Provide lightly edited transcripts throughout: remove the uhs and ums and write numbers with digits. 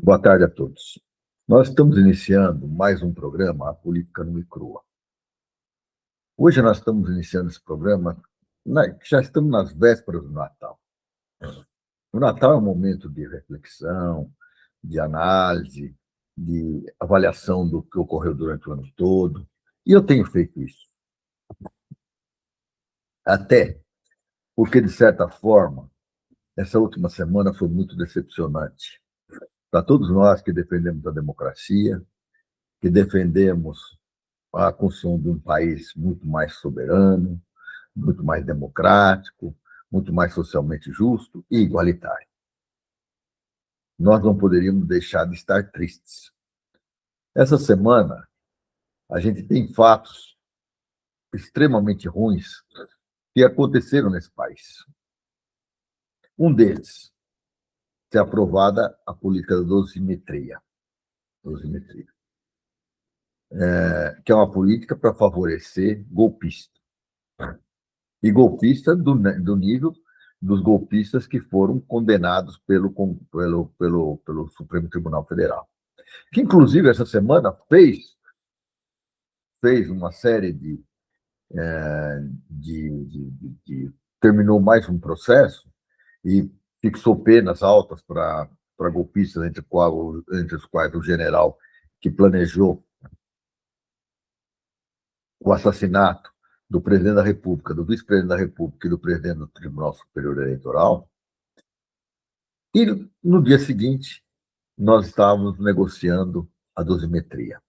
Boa tarde a todos. Nós estamos iniciando mais um programa, A Política Nua e Crua. Hoje nós estamos iniciando esse programa, já estamos nas vésperas do Natal. O Natal é um momento de reflexão, de análise, de avaliação do que ocorreu durante o ano todo, e eu tenho feito isso. Até porque, de certa forma, essa última semana foi muito decepcionante para todos nós que defendemos a democracia, que defendemos a construção de um país muito mais soberano, muito mais democrático, muito mais socialmente justo e igualitário. Nós não poderíamos deixar de estar tristes. Essa semana, a gente tem fatos extremamente ruins que aconteceram nesse país. Um deles, ser aprovada a política da dosimetria, que é uma política para favorecer golpistas. E golpistas do nível dos golpistas que foram condenados pelo Supremo Tribunal Federal. Que, inclusive, essa semana fez uma série terminou mais um processo e fixou penas altas para golpistas, entre os quais o general que planejou o assassinato do presidente da República, do vice-presidente da República e do presidente do Tribunal Superior Eleitoral. E, no dia seguinte, nós estávamos negociando a dosimetria.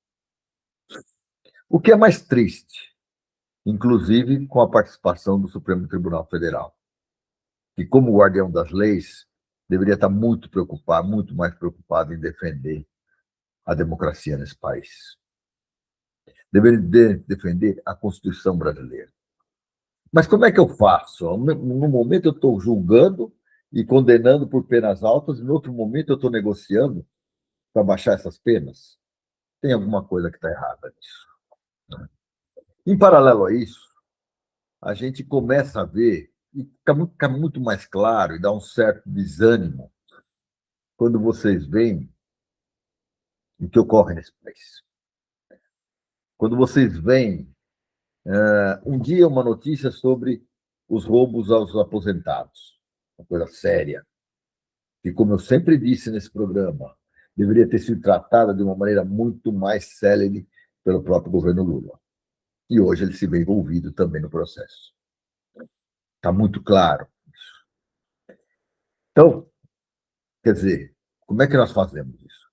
O que é mais triste, inclusive com a participação do Supremo Tribunal Federal, que, como guardião das leis, deveria estar muito mais preocupado em defender a democracia nesse país. Deveria defender a Constituição brasileira. Mas como é que eu faço? No momento eu estou julgando e condenando por penas altas, e no outro momento eu estou negociando para baixar essas penas? Tem alguma coisa que está errada nisso. Em paralelo a isso, a gente começa a ver, e fica muito mais claro e dá um certo desânimo quando vocês veem o que ocorre nesse país. Quando vocês veem, um dia, uma notícia sobre os roubos aos aposentados, uma coisa séria, que, como eu sempre disse nesse programa, deveria ter sido tratada de uma maneira muito mais célere pelo próprio governo Lula. E hoje ele se vê envolvido também no processo. Está muito claro. Então, quer dizer, como é que nós fazemos isso?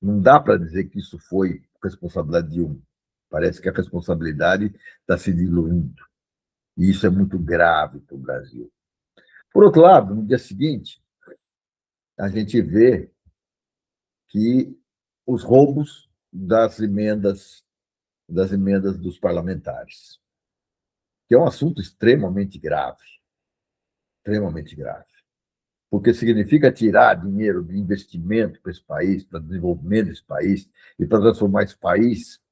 Não dá para dizer que isso foi responsabilidade de um. Parece que a responsabilidade está se diluindo. E isso é muito grave para o Brasil. Por outro lado, no dia seguinte, a gente vê que os roubos das emendas dos parlamentares, que é um assunto extremamente grave, porque significa tirar dinheiro de investimento para esse país, para desenvolvimento desse país, e para transformar esse país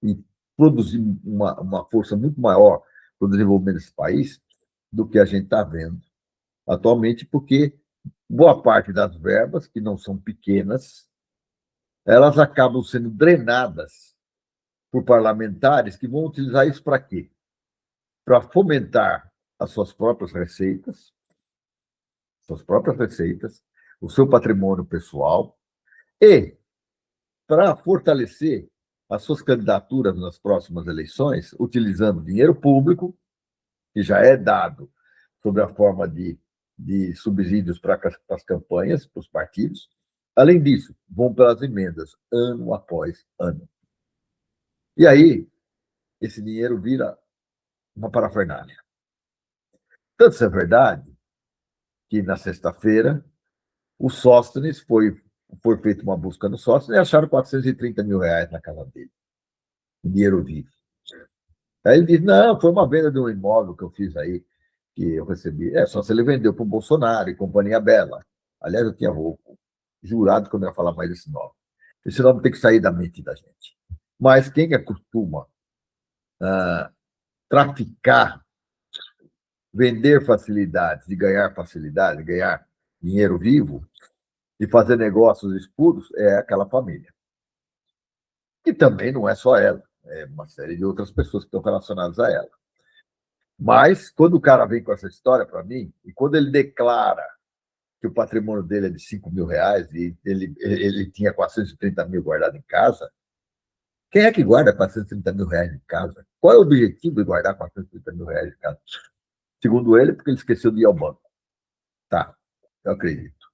e produzir uma força muito maior para o desenvolvimento desse país do que a gente está vendo atualmente, porque boa parte das verbas, que não são pequenas, elas acabam sendo drenadas por parlamentares que vão utilizar isso para quê? Para fomentar as suas próprias receitas, o seu patrimônio pessoal e para fortalecer as suas candidaturas nas próximas eleições, utilizando dinheiro público, que já é dado sob a forma de subsídios para as campanhas, para os partidos. Além disso, vão pelas emendas, ano após ano. E aí, esse dinheiro vira uma parafernália. Tanto isso é verdade que, na sexta-feira, o Sóstenes foi feita uma busca no Sóstenes e acharam R$430 mil na casa dele, dinheiro vivo. Aí ele disse, não, foi uma venda de um imóvel que eu fiz aí, que eu recebi. Só se ele vendeu para o Bolsonaro e Companhia Bela. Aliás, eu tinha jurado que eu não ia falar mais desse nome. Esse nome tem que sair da mente da gente. Mas quem acostuma traficar, vender facilidades e ganhar facilidade, ganhar dinheiro vivo, e fazer negócios escuros é aquela família. E também não é só ela, é uma série de outras pessoas que estão relacionadas a ela. Mas, quando o cara vem com essa história para mim, e quando ele declara que o patrimônio dele é de 5 mil reais e ele tinha 430 mil guardado em casa, quem é que guarda 430 mil reais em casa? Qual é o objetivo de guardar 430 mil reais em casa? Segundo ele, porque ele esqueceu de ir ao banco. Tá, eu acredito.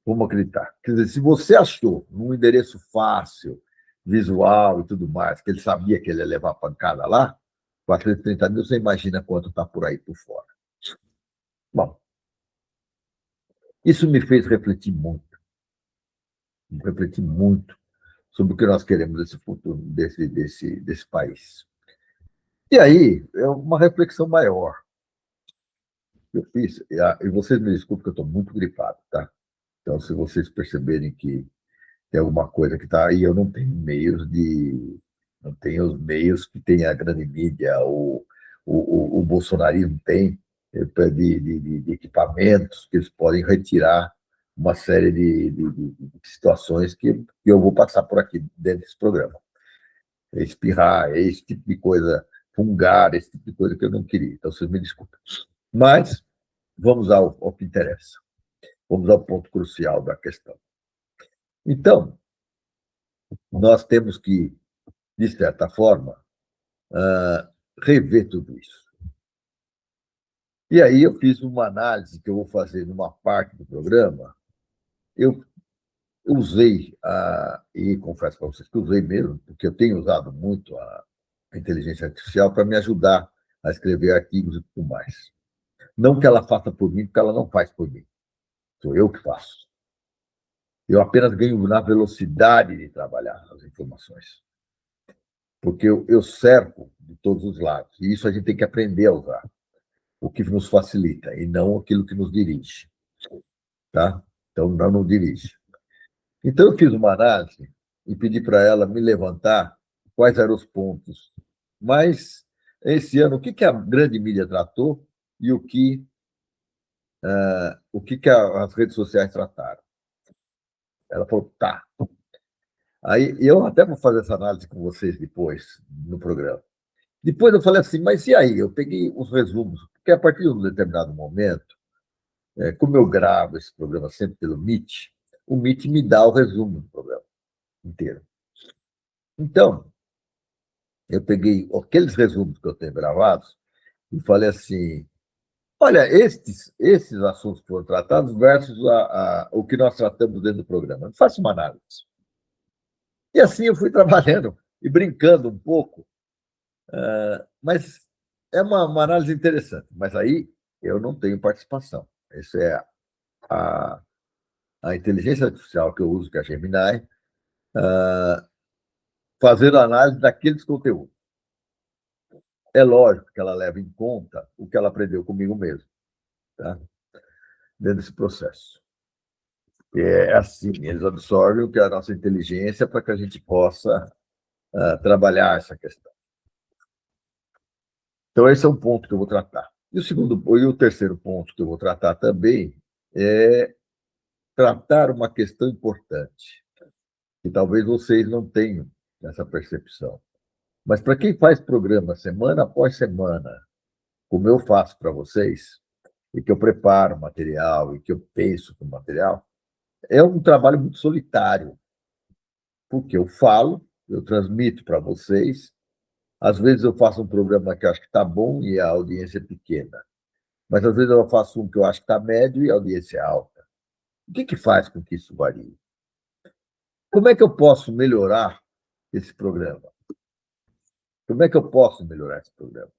Vamos acreditar. Quer dizer, se você achou num endereço fácil, visual e tudo mais, que ele sabia que ele ia levar a pancada lá, 430 mil, você imagina quanto está por aí por fora. Bom, isso me fez refletir muito sobre o que nós queremos desse futuro, desse país. E aí, é uma reflexão maior que eu fiz, e vocês me desculpem que eu estou muito gripado, tá? Então, se vocês perceberem que tem alguma coisa que está aí, eu não tenho meios de. Não tenho os meios que tem a grande mídia, o bolsonarismo tem, de equipamentos que eles podem retirar uma série de situações que eu vou passar por aqui dentro desse programa. Espirrar, esse tipo de coisa, fungar, esse tipo de coisa que eu não queria. Então, vocês me desculpem. Mas vamos ao que interessa. Vamos ao ponto crucial da questão. Então, nós temos que, de certa forma, rever tudo isso. E aí eu fiz uma análise que eu vou fazer numa parte do programa. Eu usei, e confesso para vocês que usei mesmo, porque eu tenho usado muito a inteligência artificial para me ajudar a escrever artigos e tudo mais. Não que ela faça por mim, porque ela não faz por mim. Sou eu que faço. Eu apenas ganho na velocidade de trabalhar as informações. Porque eu cerco de todos os lados. E isso a gente tem que aprender a usar. O que nos facilita e não aquilo que nos dirige. Tá? Então, não dirige. Então, eu fiz uma análise e pedi para ela me levantar quais eram os pontos. Mas, esse ano, o que a grande mídia tratou e o que as redes sociais trataram? Ela falou, tá. Aí, eu até vou fazer essa análise com vocês depois, no programa. Depois eu falei assim, mas e aí? Eu peguei os resumos, porque a partir de um determinado momento, como eu gravo esse programa sempre pelo Meet, o Meet me dá o resumo do programa inteiro. Então, eu peguei aqueles resumos que eu tenho gravados e falei assim, olha, esses assuntos que foram tratados versus o que nós tratamos dentro do programa. Faça uma análise. E assim eu fui trabalhando e brincando um pouco, mas é uma análise interessante. Mas aí eu não tenho participação. Essa é a inteligência artificial que eu uso, que é a Gemini, fazendo análise daqueles conteúdos. É lógico que ela leva em conta o que ela aprendeu comigo mesmo, tá? Dentro desse processo. É assim, eles absorvem o que é a nossa inteligência para que a gente possa trabalhar essa questão. Então, esse é um ponto que eu vou tratar. E o terceiro ponto que eu vou tratar também é tratar uma questão importante, que talvez vocês não tenham essa percepção. Mas para quem faz programa semana após semana, como eu faço para vocês, e que eu preparo material, e que eu penso no material, é um trabalho muito solitário, porque eu falo, eu transmito para vocês, às vezes eu faço um programa que eu acho que está bom e a audiência é pequena, mas às vezes eu faço um que eu acho que está médio e a audiência é alta. O que faz com que isso varie? Como é que eu posso melhorar esse programa? Como é que eu posso melhorar esse programa?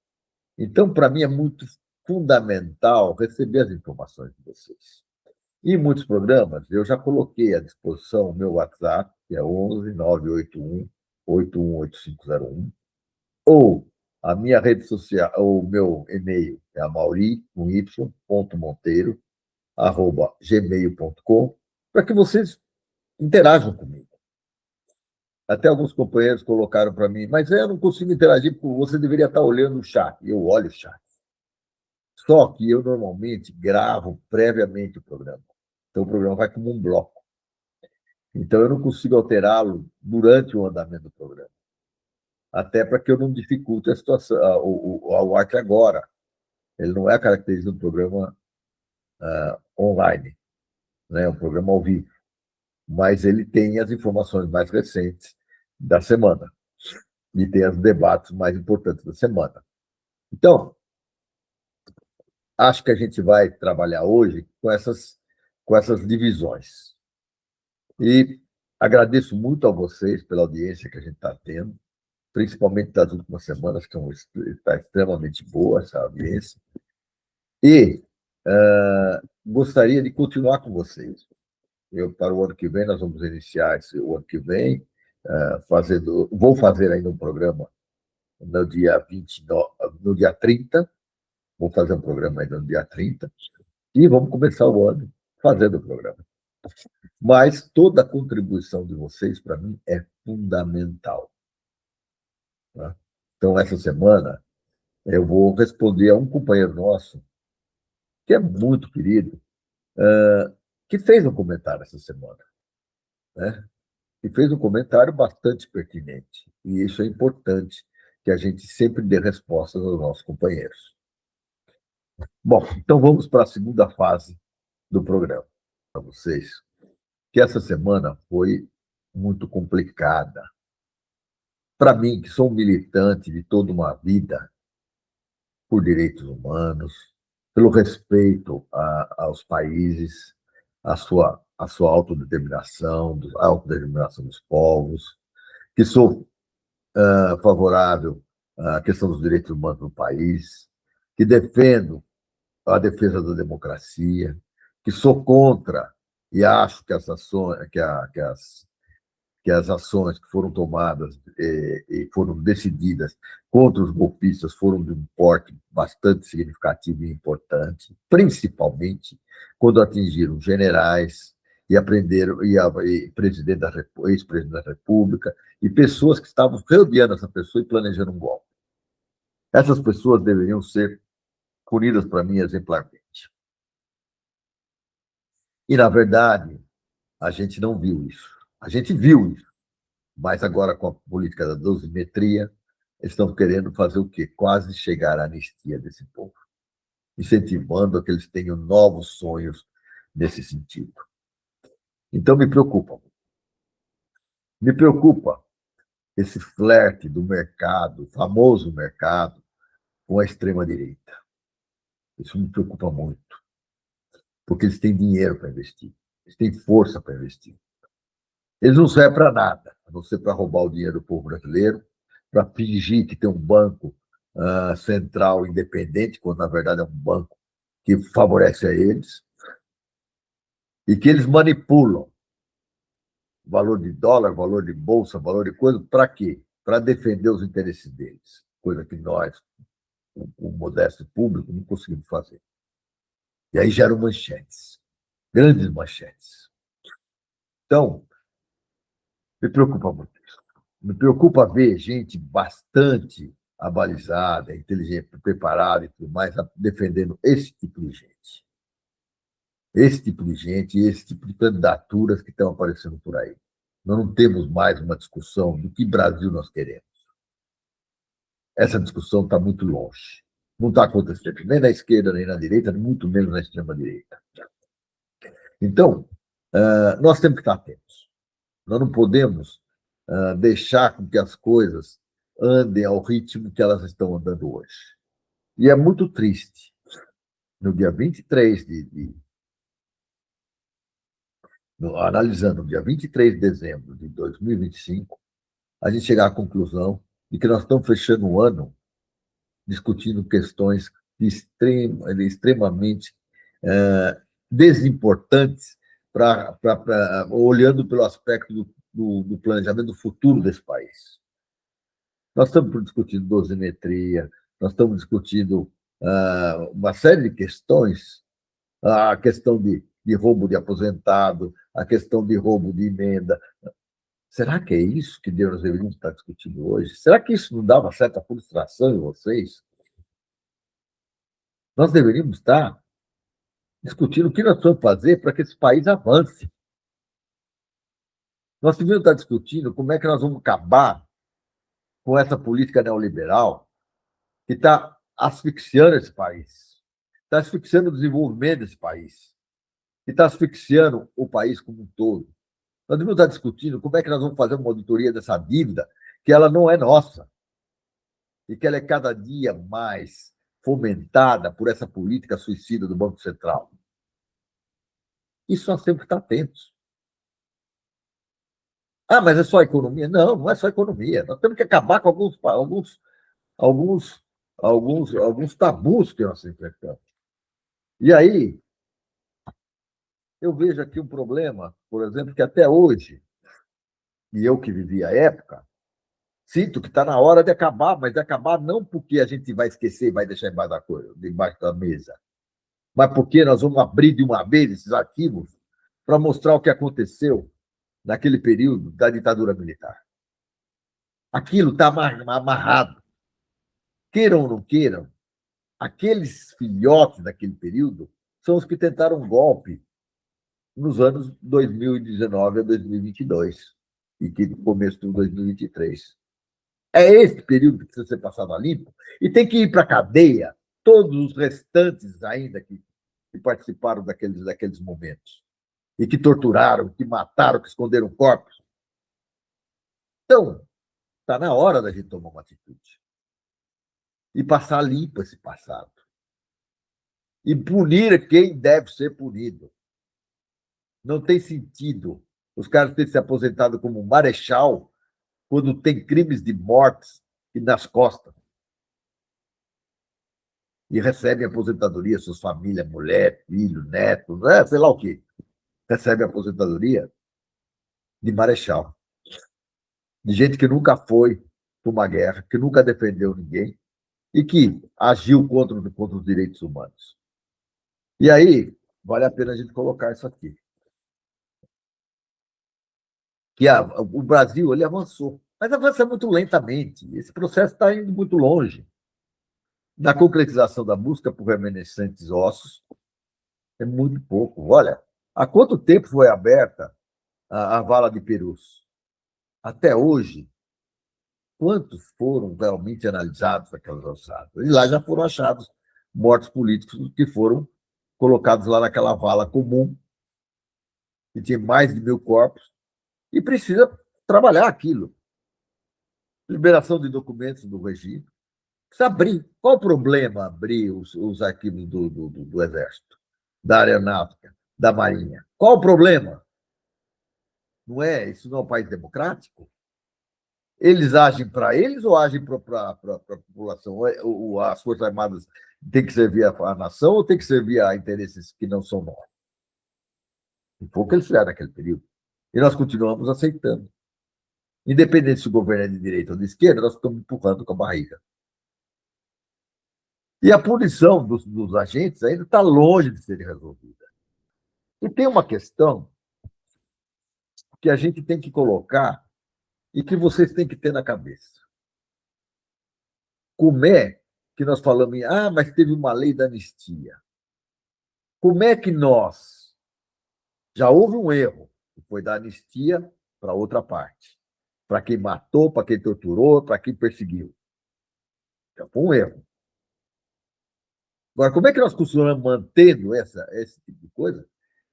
Então, para mim, é muito fundamental receber as informações de vocês. Em muitos programas, eu já coloquei à disposição o meu WhatsApp, que é 11 981 818501, ou a minha rede social, ou o meu e-mail, é amauri.monteiro@gmail.com, para que vocês interajam comigo. Até alguns companheiros colocaram para mim, mas eu não consigo interagir porque você deveria estar olhando o chat. Eu olho o chat. Só que eu normalmente gravo previamente o programa. Então, o programa vai como um bloco. Então, eu não consigo alterá-lo durante o andamento do programa, até para que eu não dificulte a situação, o arte agora. Ele não é a característica do programa online, né? Um programa ao vivo, mas ele tem as informações mais recentes da semana e tem os debates mais importantes da semana. Então, acho que a gente vai trabalhar hoje com essas divisões. E agradeço muito a vocês pela audiência que a gente está tendo, principalmente das últimas semanas, que está extremamente boa essa audiência. E gostaria de continuar com vocês. Para o ano que vem, nós vamos iniciar o ano que vem, vou fazer ainda um programa no dia 29, no dia 30, vou fazer um programa ainda no dia 30, e vamos começar o ano fazendo o programa. Mas toda a contribuição de vocês, para mim, é fundamental. Tá? Então, essa semana, eu vou responder a um companheiro nosso, que é muito querido, que fez um comentário essa semana, né? E fez um comentário bastante pertinente. E isso é importante, que a gente sempre dê respostas aos nossos companheiros. Bom, então vamos para a segunda fase do programa, para vocês, que essa semana foi muito complicada. Para mim, que sou um militante de toda uma vida por direitos humanos, pelo respeito aos países, a sua autodeterminação, a autodeterminação dos povos, que sou favorável à questão dos direitos humanos no país, que defendo a defesa da democracia, que sou contra e acho que as ações, que as ações que foram tomadas e foram decididas contra os golpistas foram de um porte bastante significativo e importante, principalmente quando atingiram generais e aprenderam e presidente da ex-presidente da República e pessoas que estavam rodeando essa pessoa e planejando um golpe. Essas pessoas deveriam ser punidas para mim exemplarmente. E na verdade a gente não viu isso. A gente viu isso. Mas agora, com a política da dosimetria, eles estão querendo fazer o quê? Quase chegar à anistia desse povo, incentivando a que eles tenham novos sonhos nesse sentido. Então, me preocupa. Me preocupa esse flerte do mercado, o famoso mercado, com a extrema-direita. Isso me preocupa muito, porque eles têm dinheiro para investir, eles têm força para investir. Eles não servem para nada, a não ser para roubar o dinheiro do povo brasileiro, para fingir que tem um banco central independente, quando na verdade é um banco que favorece a eles, e que eles manipulam valor de dólar, valor de bolsa, valor de coisa, para quê? Para defender os interesses deles, coisa que nós, o modesto público, não conseguimos fazer. E aí geram manchetes, grandes manchetes. Então, me preocupa muito isso. Me preocupa ver gente bastante abalizada, inteligente, preparada e tudo mais, defendendo esse tipo de gente. Esse tipo de gente e esse tipo de candidaturas que estão aparecendo por aí. Nós não temos mais uma discussão do que Brasil nós queremos. Essa discussão está muito longe. Não está acontecendo nem na esquerda, nem na direita, muito menos na extrema-direita. Então, nós temos que estar atentos. Nós não podemos deixar com que as coisas andem ao ritmo que elas estão andando hoje. E é muito triste. No dia 23 analisando o dia 23 de dezembro de 2025, a gente chegar à conclusão de que nós estamos fechando o ano discutindo questões extremamente desimportantes, olhando pelo aspecto do planejamento do futuro desse país. Nós estamos discutindo dosimetria, nós estamos discutindo uma série de questões, a questão de roubo de aposentado, a questão de roubo de emenda. Será que é isso que Deus deveria estar discutindo hoje? Será que isso não dá uma certa frustração em vocês? Nós deveríamos estar discutindo o que nós vamos fazer para que esse país avance. Nós devíamos estar discutindo como é que nós vamos acabar com essa política neoliberal que está asfixiando esse país, está asfixiando o desenvolvimento desse país, que está asfixiando o país como um todo. Nós devemos estar discutindo como é que nós vamos fazer uma auditoria dessa dívida, que ela não é nossa, e que ela é cada dia mais fomentada por essa política suicida do Banco Central. Isso nós temos que estar atentos. Ah, mas é só economia? Não, não é só economia. Nós temos que acabar com alguns tabus que nós enfrentamos. E aí, eu vejo aqui um problema, por exemplo, que até hoje, e eu que vivi a época, sinto que está na hora de acabar, mas de acabar não porque a gente vai esquecer e vai deixar debaixo da mesa, mas porque nós vamos abrir de uma vez esses arquivos para mostrar o que aconteceu naquele período da ditadura militar. Aquilo está amarrado. Queiram ou não queiram, aqueles filhotes daquele período são os que tentaram um golpe nos anos 2019 a 2022 e que no começo de 2023. É esse período que precisa ser passado a limpo e tem que ir para a cadeia todos os restantes ainda que participaram daqueles momentos e que torturaram, que mataram, que esconderam corpos. Então, está na hora da gente tomar uma atitude e passar limpo esse passado e punir quem deve ser punido. Não tem sentido os caras terem se aposentado como marechal quando tem crimes de mortes nas costas. E recebem aposentadoria, suas famílias, mulher, filho, neto, né? Sei lá o quê. Recebem aposentadoria de marechal. De gente que nunca foi para uma guerra, que nunca defendeu ninguém e que agiu contra os direitos humanos. E aí, vale a pena a gente colocar isso aqui. Que o Brasil ele avançou, mas avança muito lentamente. Esse processo está indo muito longe. Da concretização da busca por remanescentes ossos, é muito pouco. Olha, há quanto tempo foi aberta a vala de Perus? Até hoje, quantos foram realmente analisados aquelas ossadas? E lá já foram achados mortos políticos que foram colocados lá naquela vala comum, que tinha mais de 1.000 corpos, e precisa trabalhar aquilo. Liberação de documentos do regime. Precisa abrir. Qual o problema abrir os arquivos do Exército, da Aeronáutica, da Marinha? Qual o problema? Não é? Isso não é um país democrático? Eles agem para eles ou agem para a população? As Forças Armadas têm que servir a nação ou têm que servir a interesses que não são nossos? E foi o que eles fizeram naquele período. E nós continuamos aceitando. Independente se o governo é de direita ou de esquerda, nós estamos empurrando com a barriga. E a punição dos agentes ainda está longe de ser resolvida. E tem uma questão que a gente tem que colocar e que vocês têm que ter na cabeça. Como é que nós falamos em, mas teve uma lei da anistia? Como é que nós, já houve um erro, que foi da anistia para outra parte, para quem matou, para quem torturou, para quem perseguiu. Já foi um erro. Agora, como é que nós continuamos mantendo esse tipo de coisa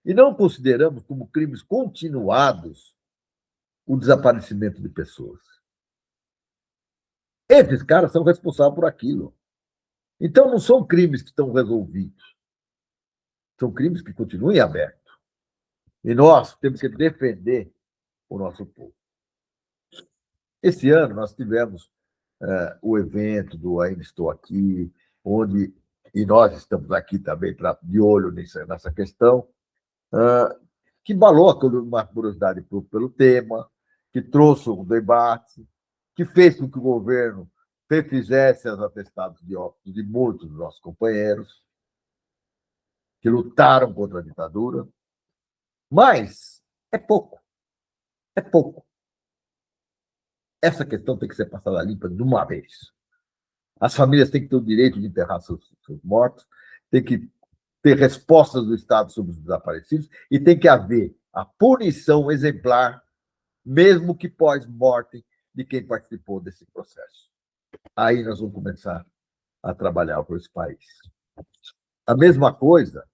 e não consideramos como crimes continuados o desaparecimento de pessoas? Esses caras são responsáveis por aquilo. Então, não são crimes que estão resolvidos. São crimes que continuam em aberto. E nós temos que defender o nosso povo. Esse ano, nós tivemos o evento do Ainda Estou Aqui, onde, e nós estamos aqui também de olho nessa questão, que balou uma curiosidade pelo tema, que trouxe um debate, que fez com que o governo refizesse os atestados de óbito de muitos dos nossos companheiros, que lutaram contra a ditadura, mas é pouco. É pouco. Essa questão tem que ser passada limpa de uma vez. As famílias têm que ter o direito de enterrar seus mortos, tem que ter respostas do Estado sobre os desaparecidos e tem que haver a punição exemplar mesmo que pós-mortem de quem participou desse processo. Aí nós vamos começar a trabalhar por esse país. A mesma coisa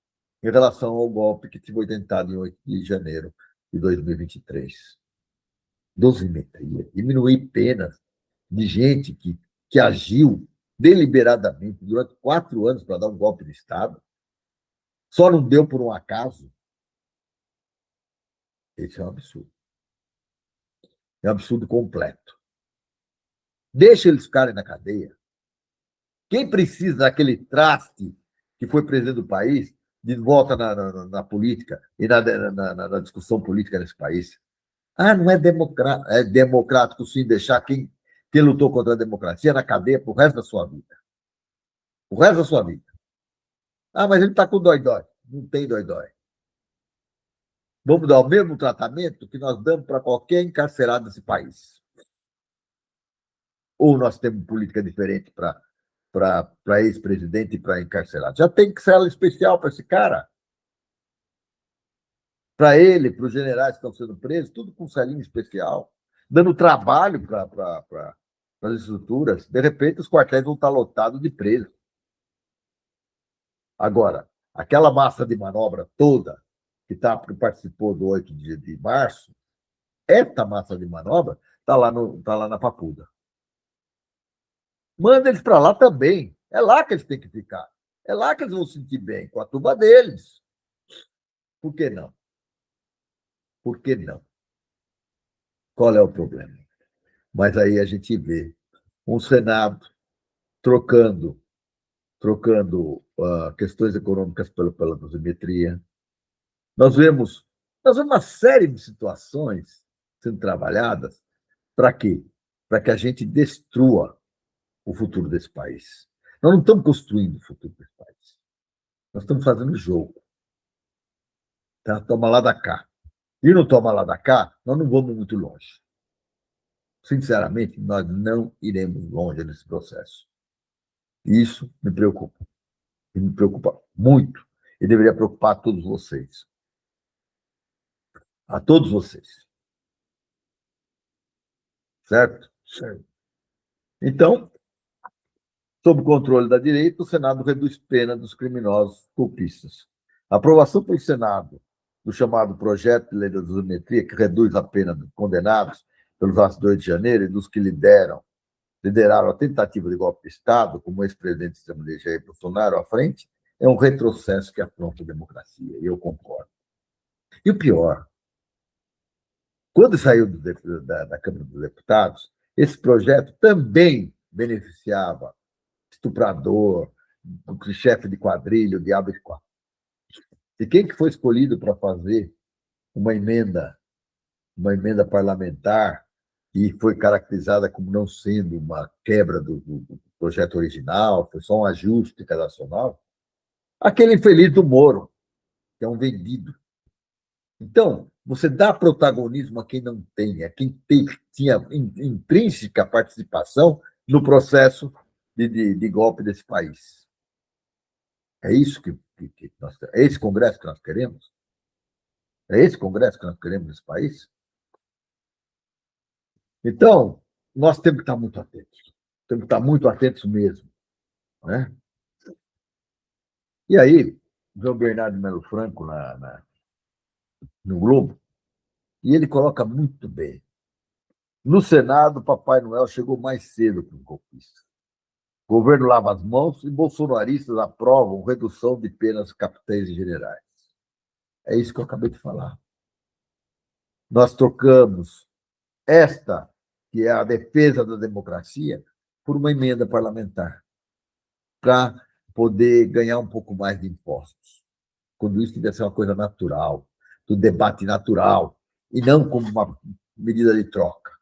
em relação ao golpe que tive tentado em 8 de janeiro de 2023. Dosimetria, diminuir penas de gente que agiu deliberadamente durante 4 anos para dar um golpe de Estado, só não deu por um acaso. Esse é um absurdo. É um absurdo completo. Deixa eles ficarem na cadeia. Quem precisa daquele traste que foi presidente do país, de volta na política e na discussão política nesse país? Ah, não é democrático sim deixar quem lutou contra a democracia na cadeia pro resto da sua vida. O resto da sua vida. Ah, mas ele está com dói-dói. Não tem dói-dói. Vamos dar o mesmo tratamento que nós damos para qualquer encarcerado desse país. Ou nós temos política diferente para ex-presidente e para encarcerado? Já tem cela especial para esse cara. Para ele, para os generais que estão sendo presos, tudo com celinho especial, dando trabalho para as estruturas. De repente, os quartéis vão estar lotados de presos. Agora, aquela massa de manobra toda que participou do 8 de março, essa massa de manobra está lá na Papuda. Manda eles para lá também. É lá que eles têm que ficar. É lá que eles vão se sentir bem, com a turma deles. Por que não? Por que não? Qual é o problema? Mas aí a gente vê um Senado trocando questões econômicas pela dosimetria. Nós vemos uma série de situações sendo trabalhadas para quê? Para que a gente destrua o futuro desse país. Nós não estamos construindo o futuro desse país. Nós estamos fazendo jogo. Tá? Toma lá da cá. E não toma lá da cá, nós não vamos muito longe. Sinceramente, nós não iremos longe nesse processo. Isso me preocupa. E me preocupa muito. E deveria preocupar a todos vocês. A todos vocês. Certo? Certo. Então, sob o controle da direita, o Senado reduz pena dos criminosos golpistas. A aprovação pelo Senado do chamado projeto de lei da dosimetria, que reduz a pena dos condenados pelos atos de 8 de janeiro e dos que lideraram a tentativa de golpe de Estado, como o ex-presidente de Jair Bolsonaro à frente, é um retrocesso que afronta a democracia, e eu concordo. E o pior, quando saiu da Câmara dos Deputados, esse projeto também beneficiava estuprador, chefe de quadrilha, o diabo de quatro. E quem que foi escolhido para fazer uma emenda parlamentar que foi caracterizada como não sendo uma quebra do projeto original, foi só um ajuste cadacional? Aquele infeliz do Moro, que é um vendido. Então, você dá protagonismo a quem não tem, a quem tinha intrínseca participação no processo de golpe desse país. É isso que nós queremos? É esse Congresso que nós queremos? É esse Congresso que nós queremos nesse país? Então, nós temos que estar muito atentos. Temos que estar muito atentos mesmo. Né? E aí, João Bernardo Melo Franco, no Globo, e ele coloca muito bem. No Senado, Papai Noel chegou mais cedo que os golpistas. O governo lava as mãos e bolsonaristas aprovam redução de penas capitães e generais. É isso que eu acabei de falar. Nós trocamos esta, que é a defesa da democracia, por uma emenda parlamentar, para poder ganhar um pouco mais de impostos. Quando isso devia ser uma coisa natural, do debate natural, e não como uma medida de troca.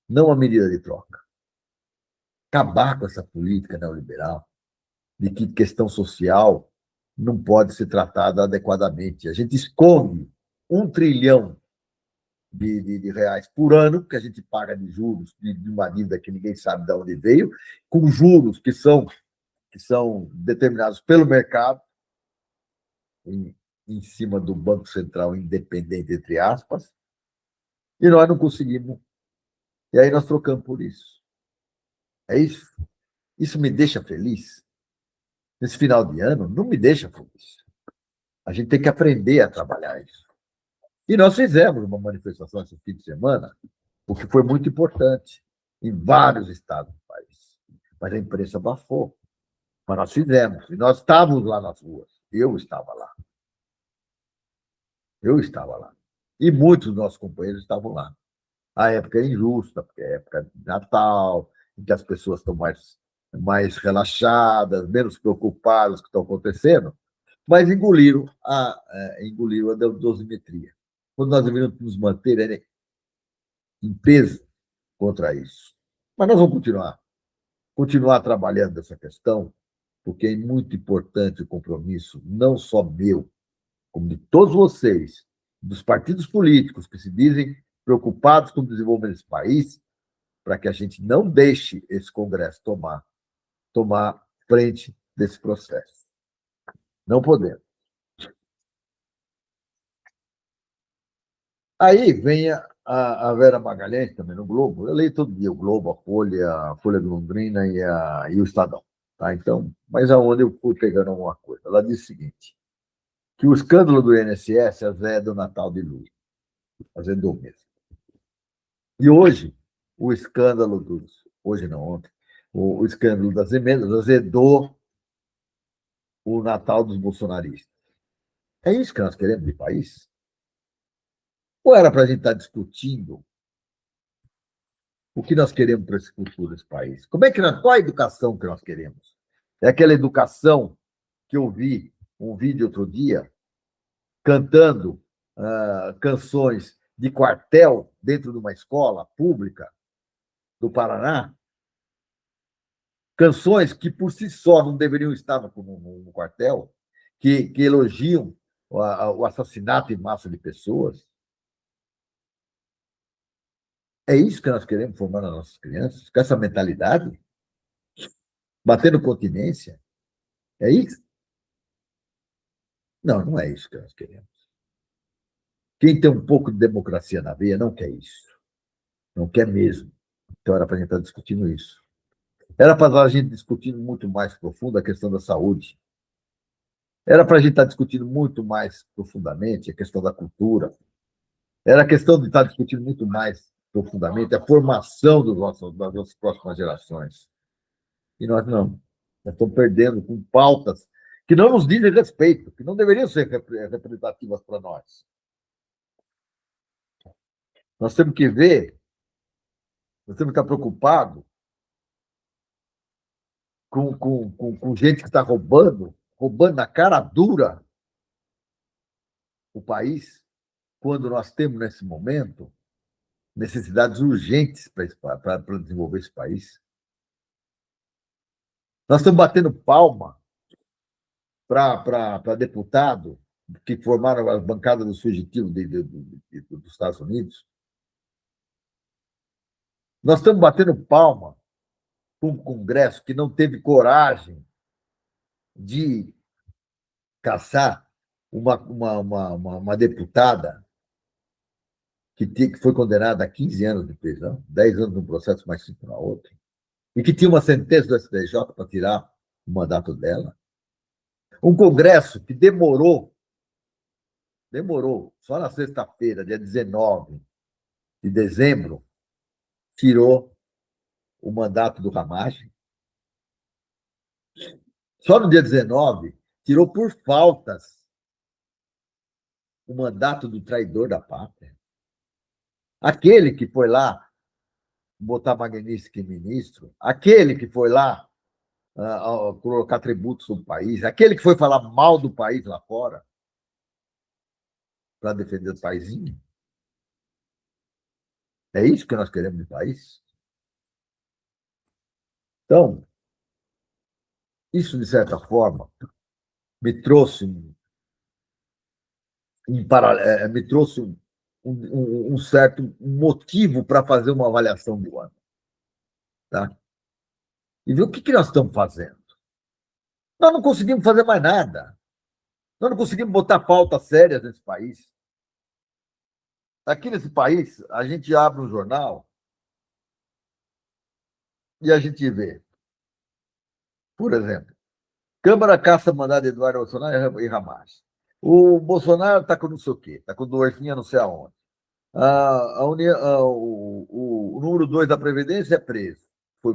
Não uma medida de troca. Acabar com essa política neoliberal de que questão social não pode ser tratada adequadamente. A gente esconde 1 trilhão de reais por ano que a gente paga de juros de uma dívida que ninguém sabe de onde veio, com juros que são determinados pelo mercado, em cima do Banco Central independente, entre aspas, E nós não conseguimos. E aí nós trocamos por isso. É isso. Isso me deixa feliz. Nesse final de ano, não me deixa feliz. A gente tem que aprender a trabalhar isso. E nós fizemos uma manifestação esse fim de semana, o que foi muito importante, em vários estados do país. Mas a imprensa abafou. Mas nós fizemos. E nós estávamos lá nas ruas. Eu estava lá. Eu estava lá. E muitos dos nossos companheiros estavam lá. A época é injusta, porque é época de Natal, em que as pessoas estão mais relaxadas, menos preocupadas com o que está acontecendo, mas engoliram a dosimetria. Quando nós deveríamos nos manter em peso contra isso. Mas nós vamos continuar trabalhando essa questão, porque é muito importante o compromisso, não só meu, como de todos vocês, dos partidos políticos que se dizem preocupados com o desenvolvimento desse país, para que a gente não deixe esse Congresso tomar frente desse processo. Não podemos. Aí vem a Vera Magalhães, também no Globo. Eu leio todo dia o Globo, a Folha de Londrina e o Estadão. Tá? Então, mas aonde eu fui pegando alguma coisa? Ela disse o seguinte, que o escândalo do INSS azeda o Natal de Lula. Azedou mesmo. E hoje, o escândalo dos... Hoje não, ontem. O escândalo das emendas azedou o Natal dos bolsonaristas. É isso que nós queremos de país? Ou era para a gente estar discutindo o que nós queremos para esse futuro desse país? Qual a educação que nós queremos? É aquela educação que eu vi um vídeo outro dia cantando canções de quartel dentro de uma escola pública do Paraná, canções que por si só não deveriam estar no quartel, que elogiam o assassinato em massa de pessoas. É isso que nós queremos formar nas nossas crianças, com essa mentalidade? Batendo continência? É isso? Não, não é isso que nós queremos. Quem tem um pouco de democracia na veia não quer isso. Não quer mesmo. Então era para a gente estar discutindo isso. Era para a gente discutindo muito mais profundo a questão da saúde. Era para a gente estar discutindo muito mais profundamente a questão da cultura. Era a questão de estar discutindo muito mais profundamente a formação das nossas próximas gerações. E nós não. Nós estamos perdendo com pautas que não nos dizem respeito, que não deveriam ser representativas para nós. Nós temos que ver, nós temos que estar preocupados com gente que está roubando na cara dura o país, quando nós temos, nesse momento, necessidades urgentes para desenvolver esse país. Nós estamos batendo palma para deputado que formaram as bancadas dos fugitivos dos Estados Unidos. Nós estamos batendo palma para um Congresso que não teve coragem de caçar uma deputada que foi condenada a 15 anos de prisão, 10 anos num processo, mais 5 na outra, e que tinha uma sentença do STJ para tirar o mandato dela. Um Congresso que demorou, só na sexta-feira, dia 19 de dezembro, tirou o mandato do Ramagem. Só no dia 19, tirou por faltas o mandato do traidor da pátria. Aquele que foi lá botar Magnífico em ministro, aquele que foi lá colocar tributos no país, aquele que foi falar mal do país lá fora para defender o paizinho. É isso que nós queremos no país? Então, isso, de certa forma, me trouxe um certo motivo para fazer uma avaliação do ano. Tá? E ver o que nós estamos fazendo. Nós não conseguimos fazer mais nada. Nós não conseguimos botar pautas sérias nesse país. Aqui nesse país, a gente abre um jornal e a gente vê, por exemplo, Câmara caça mandado de Eduardo Bolsonaro e Hamas. O Bolsonaro está com não sei o quê, está com dorzinha não sei aonde. O número 2 da Previdência é preso. Foi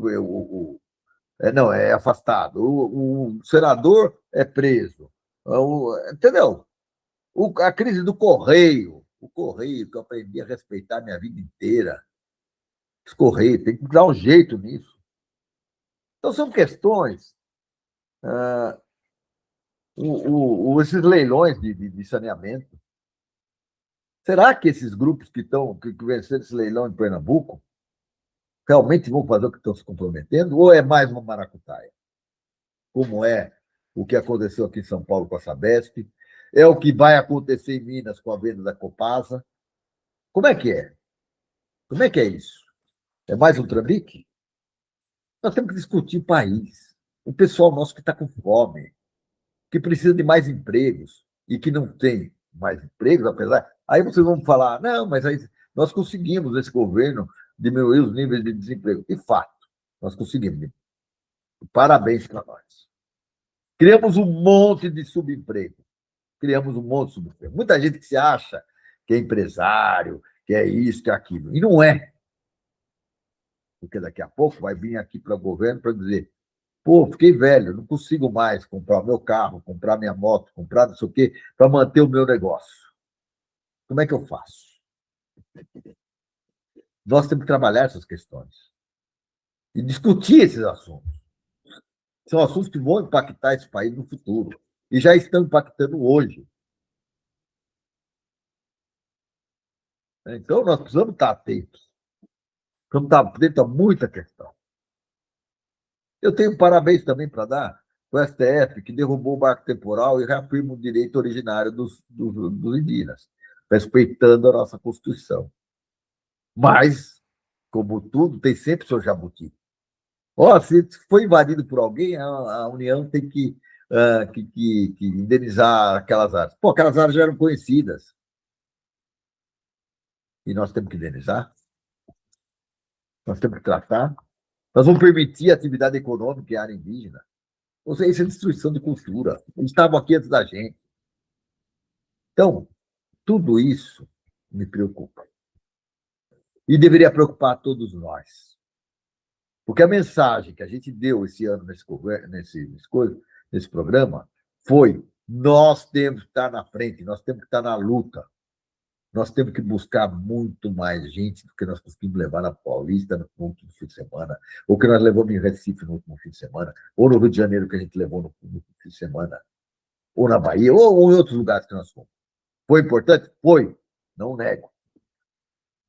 não, é afastado. O senador é preso. Entendeu? A crise do Correio. O Correio, que eu aprendi a respeitar a minha vida inteira. Os Correios, tem que dar um jeito nisso. Então, são questões. Esses leilões de saneamento. Será que esses grupos que venceram esse leilão em Pernambuco realmente vão fazer o que estão se comprometendo? Ou é mais uma maracutaia? Como é o que aconteceu aqui em São Paulo com a Sabesp? É o que vai acontecer em Minas com a venda da Copasa? Como é que é? Como é que é isso? É mais um trambique? Nós temos que discutir o país. O pessoal nosso que está com fome, que precisa de mais empregos e que não tem mais empregos, apesar. Aí vocês vão falar, não, mas aí nós conseguimos, esse governo, diminuir os níveis de desemprego. De fato, nós conseguimos. Parabéns para nós. Criamos um monte de subemprego. Criamos um monte de subemprego. Muita gente que se acha que é empresário, que é isso, que é aquilo. E não é. Porque daqui a pouco vai vir aqui para o governo para dizer: pô, fiquei velho, não consigo mais comprar o meu carro, comprar minha moto, comprar não sei o quê, para manter o meu negócio. Como é que eu faço? Nós temos que trabalhar essas questões e discutir esses assuntos. São assuntos que vão impactar esse país no futuro e já estão impactando hoje. Então, nós precisamos estar atentos. Precisamos estar atentos a muita questão. Eu tenho parabéns também para dar para o STF, que derrubou o marco temporal e reafirma o direito originário dos indígenas, respeitando a nossa Constituição. Mas, como tudo, tem sempre seu jabuti. Se foi invadido por alguém, a União tem que indenizar aquelas áreas. Pô, aquelas áreas já eram conhecidas. E nós temos que indenizar, nós temos que tratar. Nós vamos permitir a atividade econômica em área indígena. Ou seja, isso é destruição de cultura. Eles estavam aqui antes da gente. Então, tudo isso me preocupa. E deveria preocupar todos nós. Porque a mensagem que a gente deu esse ano nesse programa foi: nós temos que estar na frente, nós temos que estar na luta, nós temos que buscar muito mais gente do que nós conseguimos levar na Paulista no último fim de semana, ou que nós levamos em Recife no último fim de semana, ou no Rio de Janeiro que a gente levou no último fim de semana, ou na Bahia, ou em outros lugares que nós fomos. Foi importante? Foi, não nego.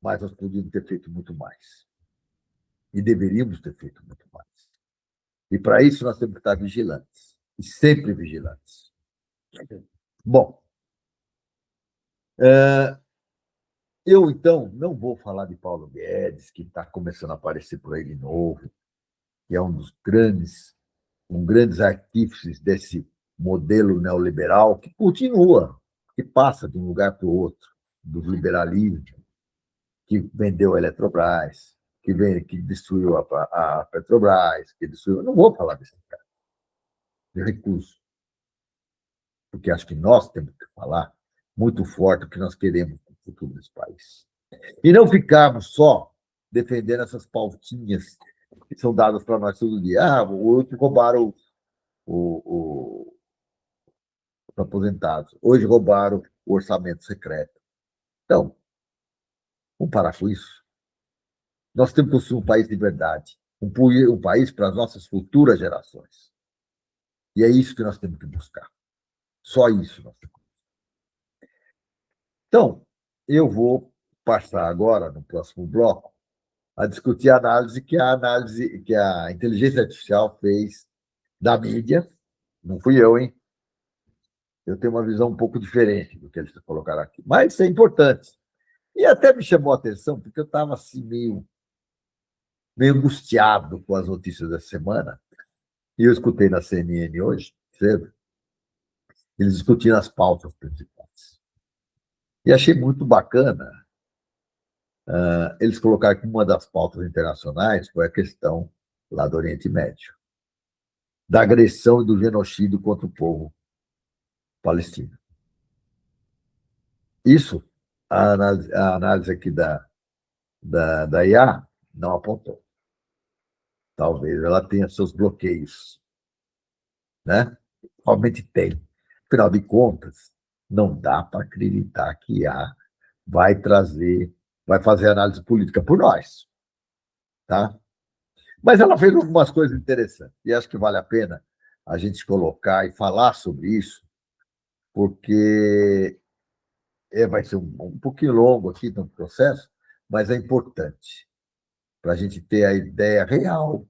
Mas nós podíamos ter feito muito mais. E deveríamos ter feito muito mais. E para isso nós temos que estar vigilantes. E sempre vigilantes. Bom, eu, então, não vou falar de Paulo Guedes, que está começando a aparecer por aí de novo, que é um grandes artífices desse modelo neoliberal que continua, que passa de um lugar para o outro, do liberalismo, que vendeu a Eletrobras, que destruiu a Petrobras, que destruiu. Eu não vou falar desse cara, de recurso, porque acho que nós temos que falar muito forte o que nós queremos para o futuro desse país. E não ficarmos só defendendo essas pautinhas que são dadas para nós todo dia. Hoje roubaram os aposentados, hoje roubaram o orçamento secreto. Então, vamos parar com isso. Nós temos que construir um país de verdade, um país para as nossas futuras gerações. E é isso que nós temos que buscar. Só isso nós temos. Então, eu vou passar agora, no próximo bloco, a discutir a análise que a inteligência artificial fez da mídia. Não fui eu, hein? Eu tenho uma visão um pouco diferente do que eles colocaram aqui. Mas isso é importante. E até me chamou a atenção, porque eu estava assim, meio angustiado com as notícias da semana. E eu escutei na CNN hoje, cedo, eles discutindo as pautas principais. E achei muito bacana Eles colocaram que uma das pautas internacionais foi a questão lá do Oriente Médio, da agressão e do genocídio contra o povo palestino. Isso, a análise aqui da IA não apontou. Talvez ela tenha seus bloqueios, né? Realmente tem. Afinal de contas, não dá para acreditar que IA vai fazer análise política por nós, tá? Mas ela fez algumas coisas interessantes e acho que vale a pena a gente colocar e falar sobre isso, porque vai ser um pouquinho longo aqui no processo, mas é importante para a gente ter a ideia real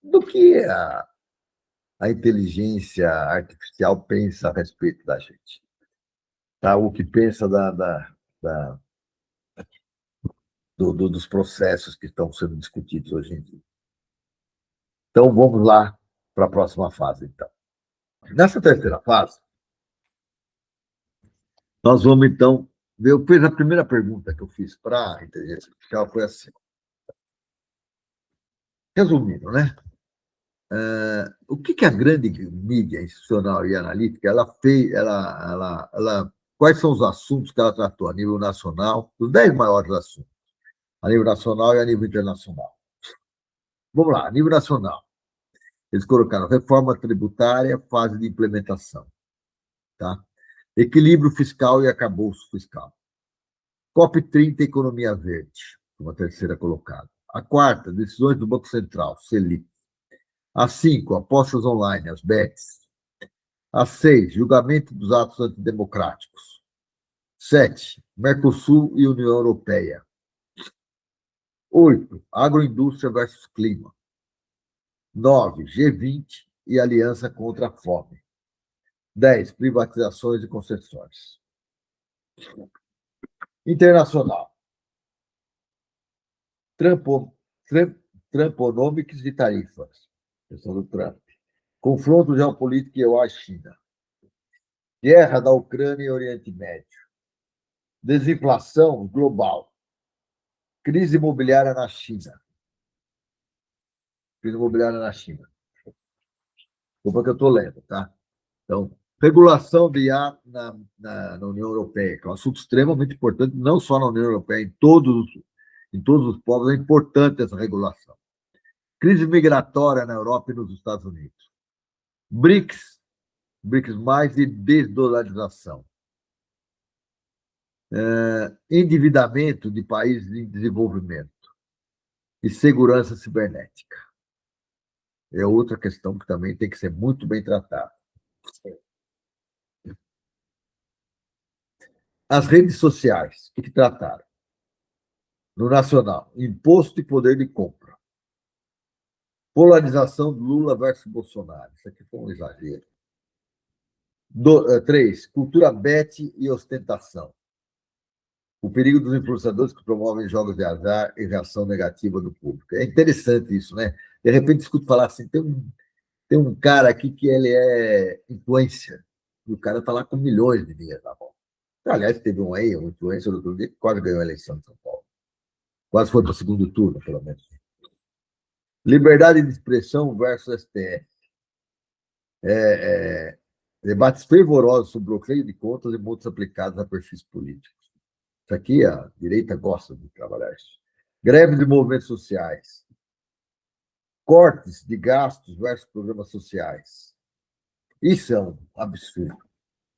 do que a inteligência artificial pensa a respeito da gente, tá? O que pensa da, dos processos que estão sendo discutidos hoje em dia. Então, vamos lá para a próxima fase, então. Nessa terceira fase, nós vamos, então, ver. A primeira pergunta que eu fiz para a inteligência artificial foi assim. Resumindo, né? O que a grande mídia institucional e analítica ela fez, quais são os assuntos que ela tratou a nível nacional, os 10 maiores assuntos, a nível nacional e a nível internacional. Vamos lá, a nível nacional. Eles colocaram reforma tributária, fase de implementação, tá? Equilíbrio fiscal e arcabouço fiscal. COP30, economia verde, uma terceira colocada. A quarta, decisões do Banco Central, Selic. A 5, apostas online, as BETs. A 6, julgamento dos atos antidemocráticos. 7, Mercosul e União Europeia. 8, agroindústria versus clima. 9, G20 e aliança contra a fome. 10, privatizações e concessões. Internacional. Trumponomics e tarifas. Questão do Trump. Confronto geopolítico EU-China. Guerra da Ucrânia e Oriente Médio. Desinflação global. Crise imobiliária na China. Crise imobiliária na China. Desculpa que eu estou lendo, tá? Então, regulação de IA na União Europeia, que é um assunto extremamente importante, não só na União Europeia, em todos os povos, é importante essa regulação. Crise migratória na Europa e nos Estados Unidos. BRICS mais e desdolarização. Endividamento de países em desenvolvimento e segurança cibernética. É outra questão que também tem que ser muito bem tratada. As redes sociais, o que trataram? No nacional, imposto e poder de compra. Polarização de Lula versus Bolsonaro. Isso aqui foi um exagero. 3, cultura bet e ostentação. O perigo dos influenciadores que promovem jogos de azar e reação negativa do público. É interessante isso, né? De repente, escuto falar assim, tem um cara aqui que ele é influencer, e o cara está lá com milhões de dinheiro na mão. Aliás, teve um influencer outro dia que quase ganhou a eleição de São Paulo. Quase foi para o segundo turno, pelo menos. Liberdade de expressão versus STF. Debates fervorosos sobre bloqueio de contas e multas aplicadas a perfis políticos. Isso aqui a direita gosta de trabalhar isso. Greve de movimentos sociais. Cortes de gastos versus programas sociais. Isso é um absurdo.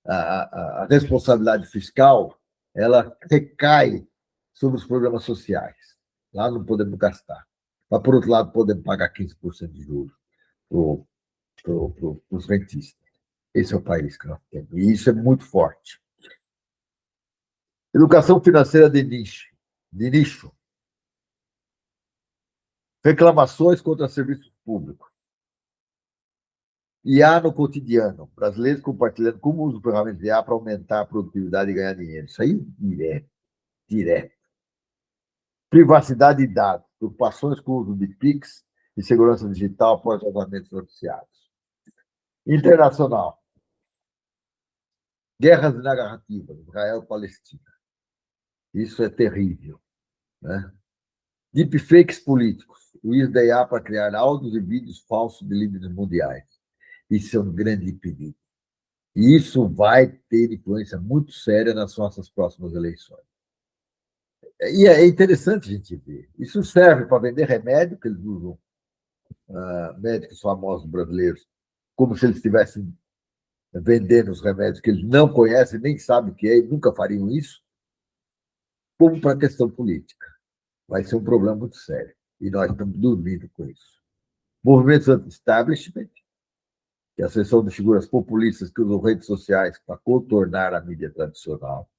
A responsabilidade fiscal ela recai sobre os programas sociais. Lá não podemos gastar. Mas, por outro lado, podemos pagar 15% de juros para os rentistas. Esse é o país que nós temos. E isso é muito forte. Educação financeira de nicho. Reclamações contra serviços públicos. IA no cotidiano. Brasileiros compartilhando como usam ferramentas de IA para aumentar a produtividade e ganhar dinheiro. Isso aí direto. Privacidade de dados. Preocupações com o uso de PIX e segurança digital após vazamentos noticiados. Internacional. Guerras narrativas. Israel e Palestina. Isso é terrível, né? Deepfakes políticos. O uso da IA para criar áudios e vídeos falsos de líderes mundiais. Isso é um grande perigo. E isso vai ter influência muito séria nas nossas próximas eleições. E é interessante a gente ver. Isso serve para vender remédio, que eles usam, médicos famosos brasileiros, como se eles estivessem vendendo os remédios que eles não conhecem, nem sabem o que é e nunca fariam isso, como para a questão política. Vai ser um problema muito sério. E nós estamos dormindo com isso. Movimentos anti-establishment, que é a seção de figuras populistas que usam redes sociais para contornar a mídia tradicional.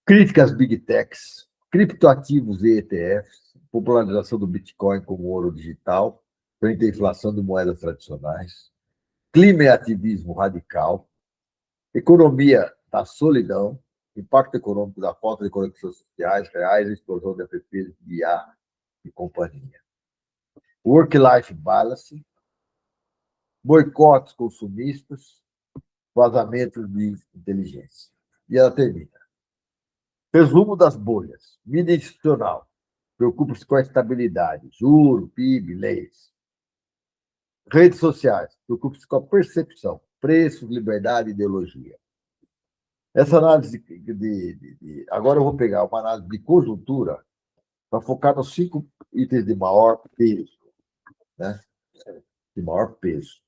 Críticas Big Techs, criptoativos e ETFs, popularização do Bitcoin como ouro digital, frente à inflação de moedas tradicionais. Clima e ativismo radical. Economia da solidão, impacto econômico da falta de conexões sociais reais, explosão de apps de IA e companhia. Work-life balance, boicotes consumistas, vazamentos de inteligência. E ela termina. Resumo das bolhas. Mídia institucional. Preocupa-se com a estabilidade. Juro, PIB, leis. Redes sociais. Preocupa-se com a percepção. Preços, liberdade e ideologia. Essa análise agora eu vou pegar uma análise de conjuntura para focar nos 5 itens de maior peso, né? De maior peso.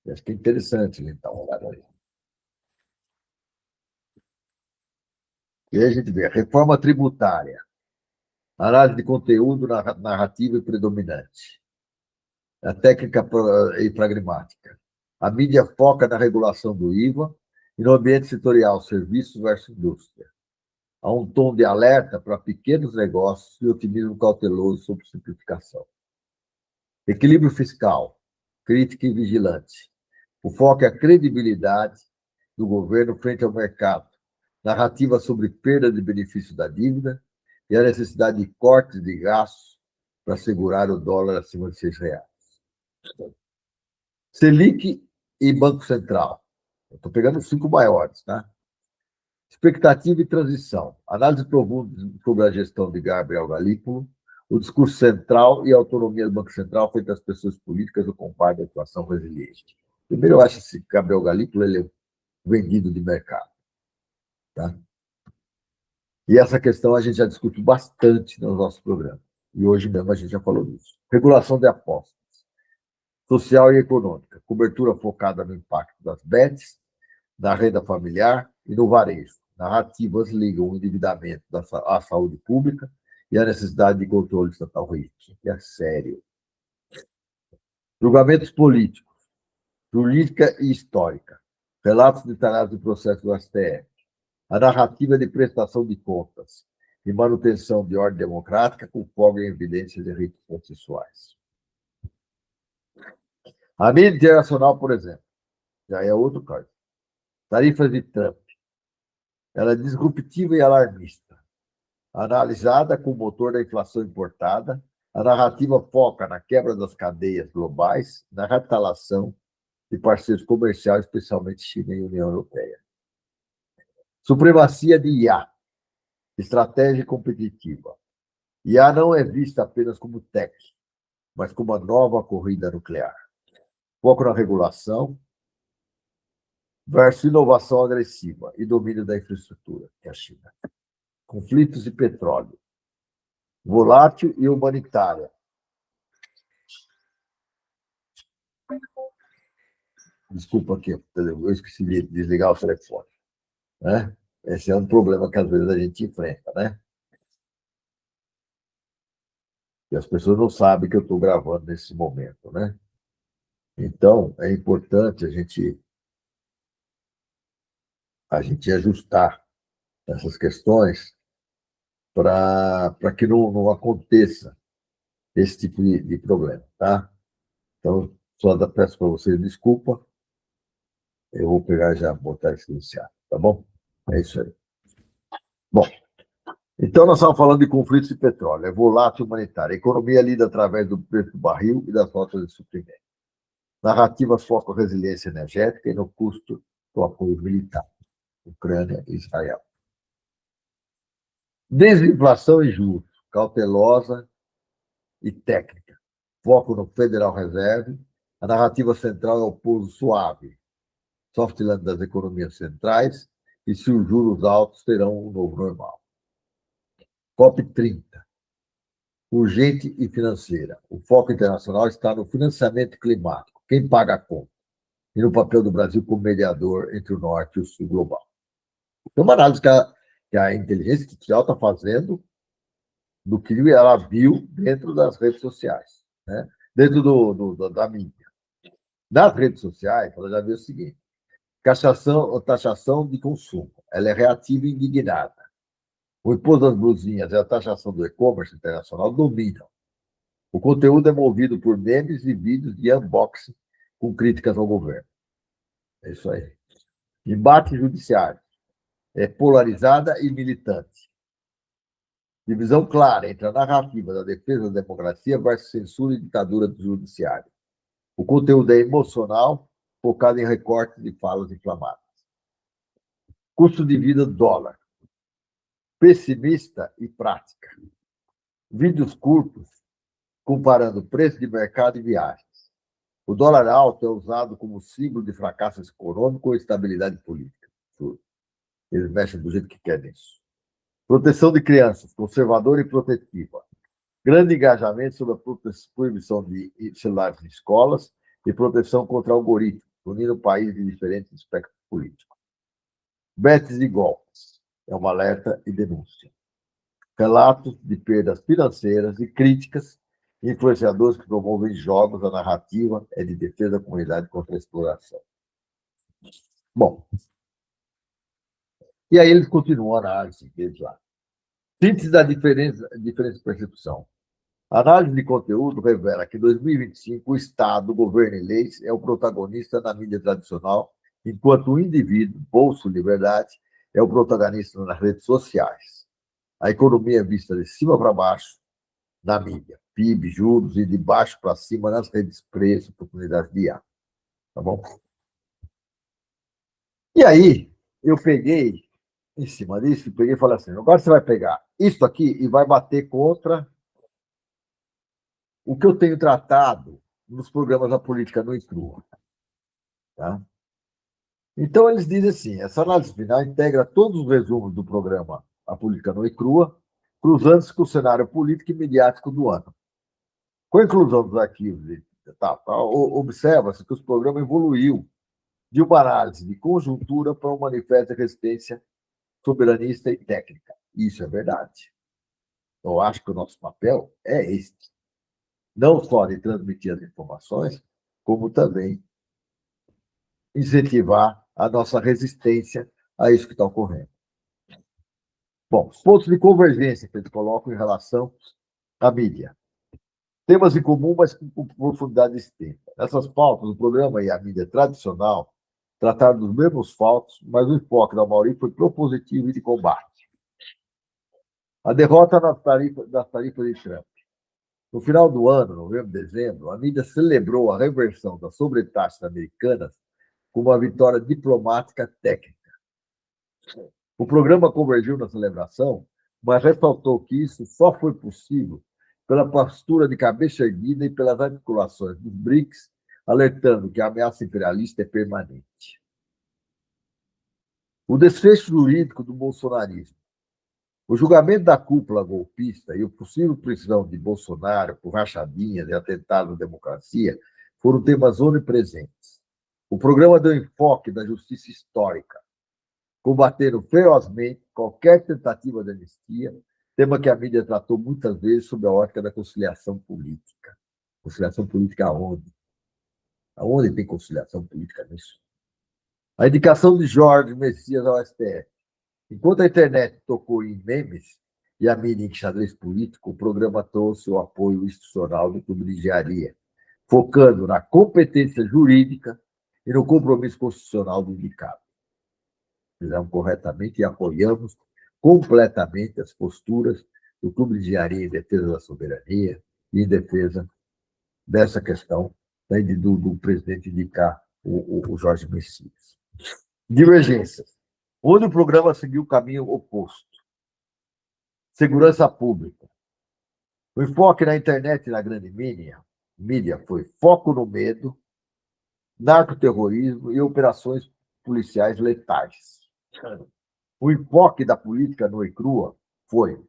Eu acho que é interessante, então. E aí a gente vê reforma tributária, análise de conteúdo narrativa e predominante, a técnica e pragmática. A mídia foca na regulação do IVA e no ambiente setorial, serviços versus indústria. Há um tom de alerta para pequenos negócios e otimismo cauteloso sobre simplificação. Equilíbrio fiscal, crítica e vigilante. O foco é a credibilidade do governo frente ao mercado, narrativa sobre perda de benefício da dívida e a necessidade de cortes de gastos para segurar o dólar acima de R$ 6. Selic e Banco Central. Estou pegando os 5 maiores, tá? Expectativa e transição. Análise profunda sobre a gestão de Gabriel Galípolo, o discurso central e a autonomia do Banco Central frente às pressões políticas do comparo da inflação resiliente. Primeiro, eu acho que esse Gabriel Galípolo ele é vendido de mercado. Tá? E essa questão a gente já discute bastante no nosso programa. E hoje mesmo a gente já falou disso. Regulação de apostas. Social e econômica. Cobertura focada no impacto das bets, da renda familiar e no varejo. Narrativas ligam o endividamento à saúde pública e a necessidade de controle estatal rígido. Que é sério. Julgamentos políticos. Jurídica e histórica. Relatos detalhados do processo do STF. A narrativa de prestação de contas e manutenção de ordem democrática com foco em evidências de ritos processuais. A mídia internacional, por exemplo, já é outro caso. Tarifas de Trump. Ela é disruptiva e alarmista. Analisada com o motor da inflação importada, a narrativa foca na quebra das cadeias globais, na retaliação de parceiros comerciais, especialmente China e União Europeia. Supremacia de IA, estratégia competitiva. IA não é vista apenas como tech, mas como uma nova corrida nuclear. Foco na regulação versus inovação agressiva e domínio da infraestrutura, que é a China. Conflitos e petróleo. Volátil e humanitária. Desculpa aqui, eu esqueci de desligar o telefone. Né? Esse é um problema que às vezes a gente enfrenta, né? E as pessoas não sabem que eu estou gravando nesse momento, né? Então, é importante a gente ajustar essas questões para que não aconteça esse tipo de problema, tá? Então, só peço para vocês desculpa, eu vou pegar já, botar esse iniciar, tá bom? É isso aí. Bom, então nós estamos falando de conflitos de petróleo, é volátil humanitário. A economia lida através do preço do barril e das rotas de suprimento. Narrativas focam resiliência energética e no custo do apoio militar. Ucrânia e Israel. Desinflação e juros, cautelosa e técnica. Foco no Federal Reserve. A narrativa central é o pouso suave, soft land das economias centrais, e se os juros altos terão um novo normal. COP30, urgente e financeira. O foco internacional está no financiamento climático, quem paga a conta, e no papel do Brasil como mediador entre o norte e o sul global. É uma análise que a inteligência artificial está fazendo do que ela viu dentro das redes sociais, né? Dentro da mídia. Nas redes sociais, ela já viu o seguinte: taxação de consumo. Ela é reativa e indignada. O imposto das blusinhas e a taxação do e-commerce internacional dominam. O conteúdo é movido por memes e vídeos de unboxing com críticas ao governo. É isso aí. Embate judiciário. É polarizada e militante. Divisão clara entre a narrativa da defesa da democracia versus censura e ditadura do judiciário. O conteúdo é emocional, focado em recortes de falas inflamadas. Custo de vida do dólar. Pessimista e prática. Vídeos curtos, comparando preço de mercado e viagens. O dólar alto é usado como símbolo de fracasso econômico ou estabilidade política. Eles mexem do jeito que querem isso. Proteção de crianças, conservadora e protetiva. Grande engajamento sobre a proibição de celulares em escolas e proteção contra algoritmos, unindo o país de diferentes espectros políticos. Betes e golpes. É uma alerta e denúncia. Relatos de perdas financeiras e críticas, influenciadores que promovem jogos, a narrativa é de defesa da comunidade contra a exploração. Bom, e aí eles continuam a análise deles lá. Síntese da diferença de percepção. A análise de conteúdo revela que em 2025 o Estado, o governo e leis é o protagonista na mídia tradicional, enquanto o indivíduo, bolso liberdade, é o protagonista nas redes sociais. A economia é vista de cima para baixo na mídia. PIB, juros, e de baixo para cima nas redes, preço, oportunidades de IA. Tá bom? E aí, eu peguei, em cima disso, peguei e falei assim, agora você vai pegar isso aqui e vai bater contra o que eu tenho tratado nos programas da política no Incrua. Tá? Então, eles dizem assim, essa análise final integra todos os resumos do programa A Política Nua e Crua, cruzando-se com o cenário político e midiático do ano. Com a inclusão dos arquivos, observa-se que o programa evoluiu de uma análise de conjuntura para um manifesto de resistência soberanista e técnica. Isso é verdade. Eu acho que o nosso papel é este. Não só de transmitir as informações, como também incentivar a nossa resistência a isso que está ocorrendo. Bom, os pontos de convergência que eles colocam em relação à mídia. Temas em comum, mas com profundidade extensa. Nessas pautas, o programa e a mídia tradicional trataram dos mesmos fatos, mas o enfoque da maioria foi propositivo e de combate. A derrota das tarifas de Trump. No final do ano, novembro, dezembro, a mídia celebrou a reversão das sobretaxas americanas com uma vitória diplomática técnica. O programa convergiu na celebração, mas ressaltou que isso só foi possível pela postura de cabeça erguida e pelas articulações dos BRICS, alertando que a ameaça imperialista é permanente. O desfecho jurídico do bolsonarismo. O julgamento da cúpula golpista e o possível prisão de Bolsonaro por rachadinhas e atentado à democracia foram temas onipresentes. O programa deu enfoque da justiça histórica, combatendo ferozmente qualquer tentativa de anistia, tema que a mídia tratou muitas vezes sob a ótica da conciliação política. Conciliação política aonde? Aonde tem conciliação política nisso? A indicação de Jorge Messias ao STF. Enquanto a internet tocou em memes e a mídia em xadrez político, o programa trouxe o apoio institucional do Clube de Engenharia, focando na competência jurídica e no compromisso constitucional do indicado. Fizemos corretamente e apoiamos completamente as posturas do Clube de Engenharia em defesa da soberania e em defesa dessa questão, né, do presidente indicar o Jorge Messias. Divergências. onde o programa seguiu o caminho oposto. Segurança pública. O enfoque na internet e na grande mídia foi foco no medo, narcoterrorismo e operações policiais letais. O enfoque da política nua e crua foi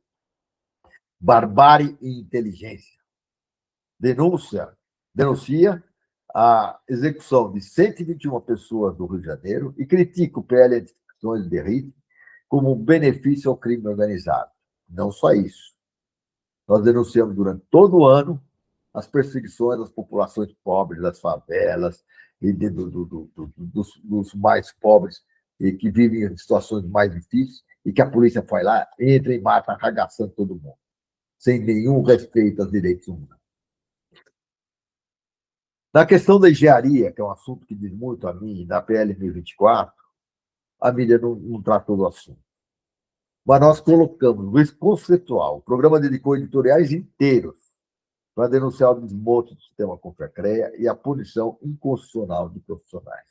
barbárie e inteligência. Denuncia a execução de 121 pessoas no Rio de Janeiro e critica o PL de Execuções de Rio como um benefício ao crime organizado. Não só isso. Nós denunciamos durante todo o ano as perseguições das populações pobres, das favelas e dos mais pobres e que vivem em situações mais difíceis e que a polícia vai lá, entra e mata, arregaçando todo mundo, sem nenhum respeito aos direitos humanos. Na questão da engenharia, que é um assunto que diz muito a mim, na PL 1024, a mídia não tratou do assunto. Mas nós colocamos no eixo conceitual, o programa dedicou editoriais inteiros para denunciar o desmonte do sistema Confecreia e a punição inconstitucional de profissionais.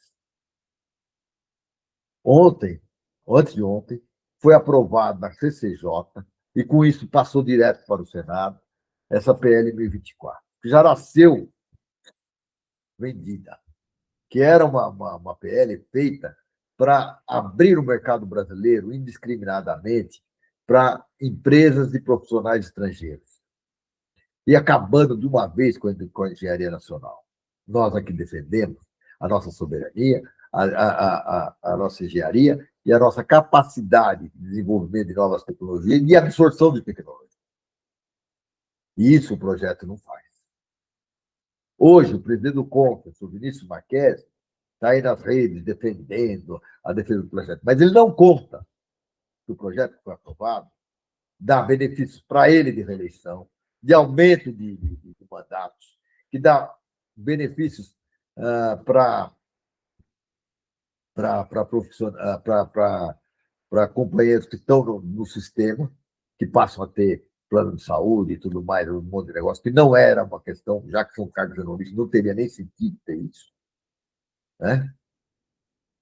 Ontem, antes de ontem, foi aprovado na CCJ, e com isso passou direto para o Senado, essa PL 1024, que já nasceu vendida, que era uma PL feita para abrir o mercado brasileiro indiscriminadamente para empresas e profissionais estrangeiros. E acabando de uma vez com a engenharia nacional. Nós aqui defendemos a nossa soberania, a nossa engenharia e a nossa capacidade de desenvolvimento de novas tecnologias e de absorção de tecnologia. E isso o projeto não faz. Hoje, o presidente do CONFES, o Vinícius Marques, está aí nas redes defendendo a defesa do projeto, mas ele não conta que o projeto que foi aprovado dá benefícios para ele de reeleição, de aumento de mandatos, que dá benefícios para companheiros que estão no sistema, que passam a ter plano de saúde e tudo mais, um monte de negócio, que não era uma questão, já que são cargos jornalistas, não teria nem sentido ter isso, né?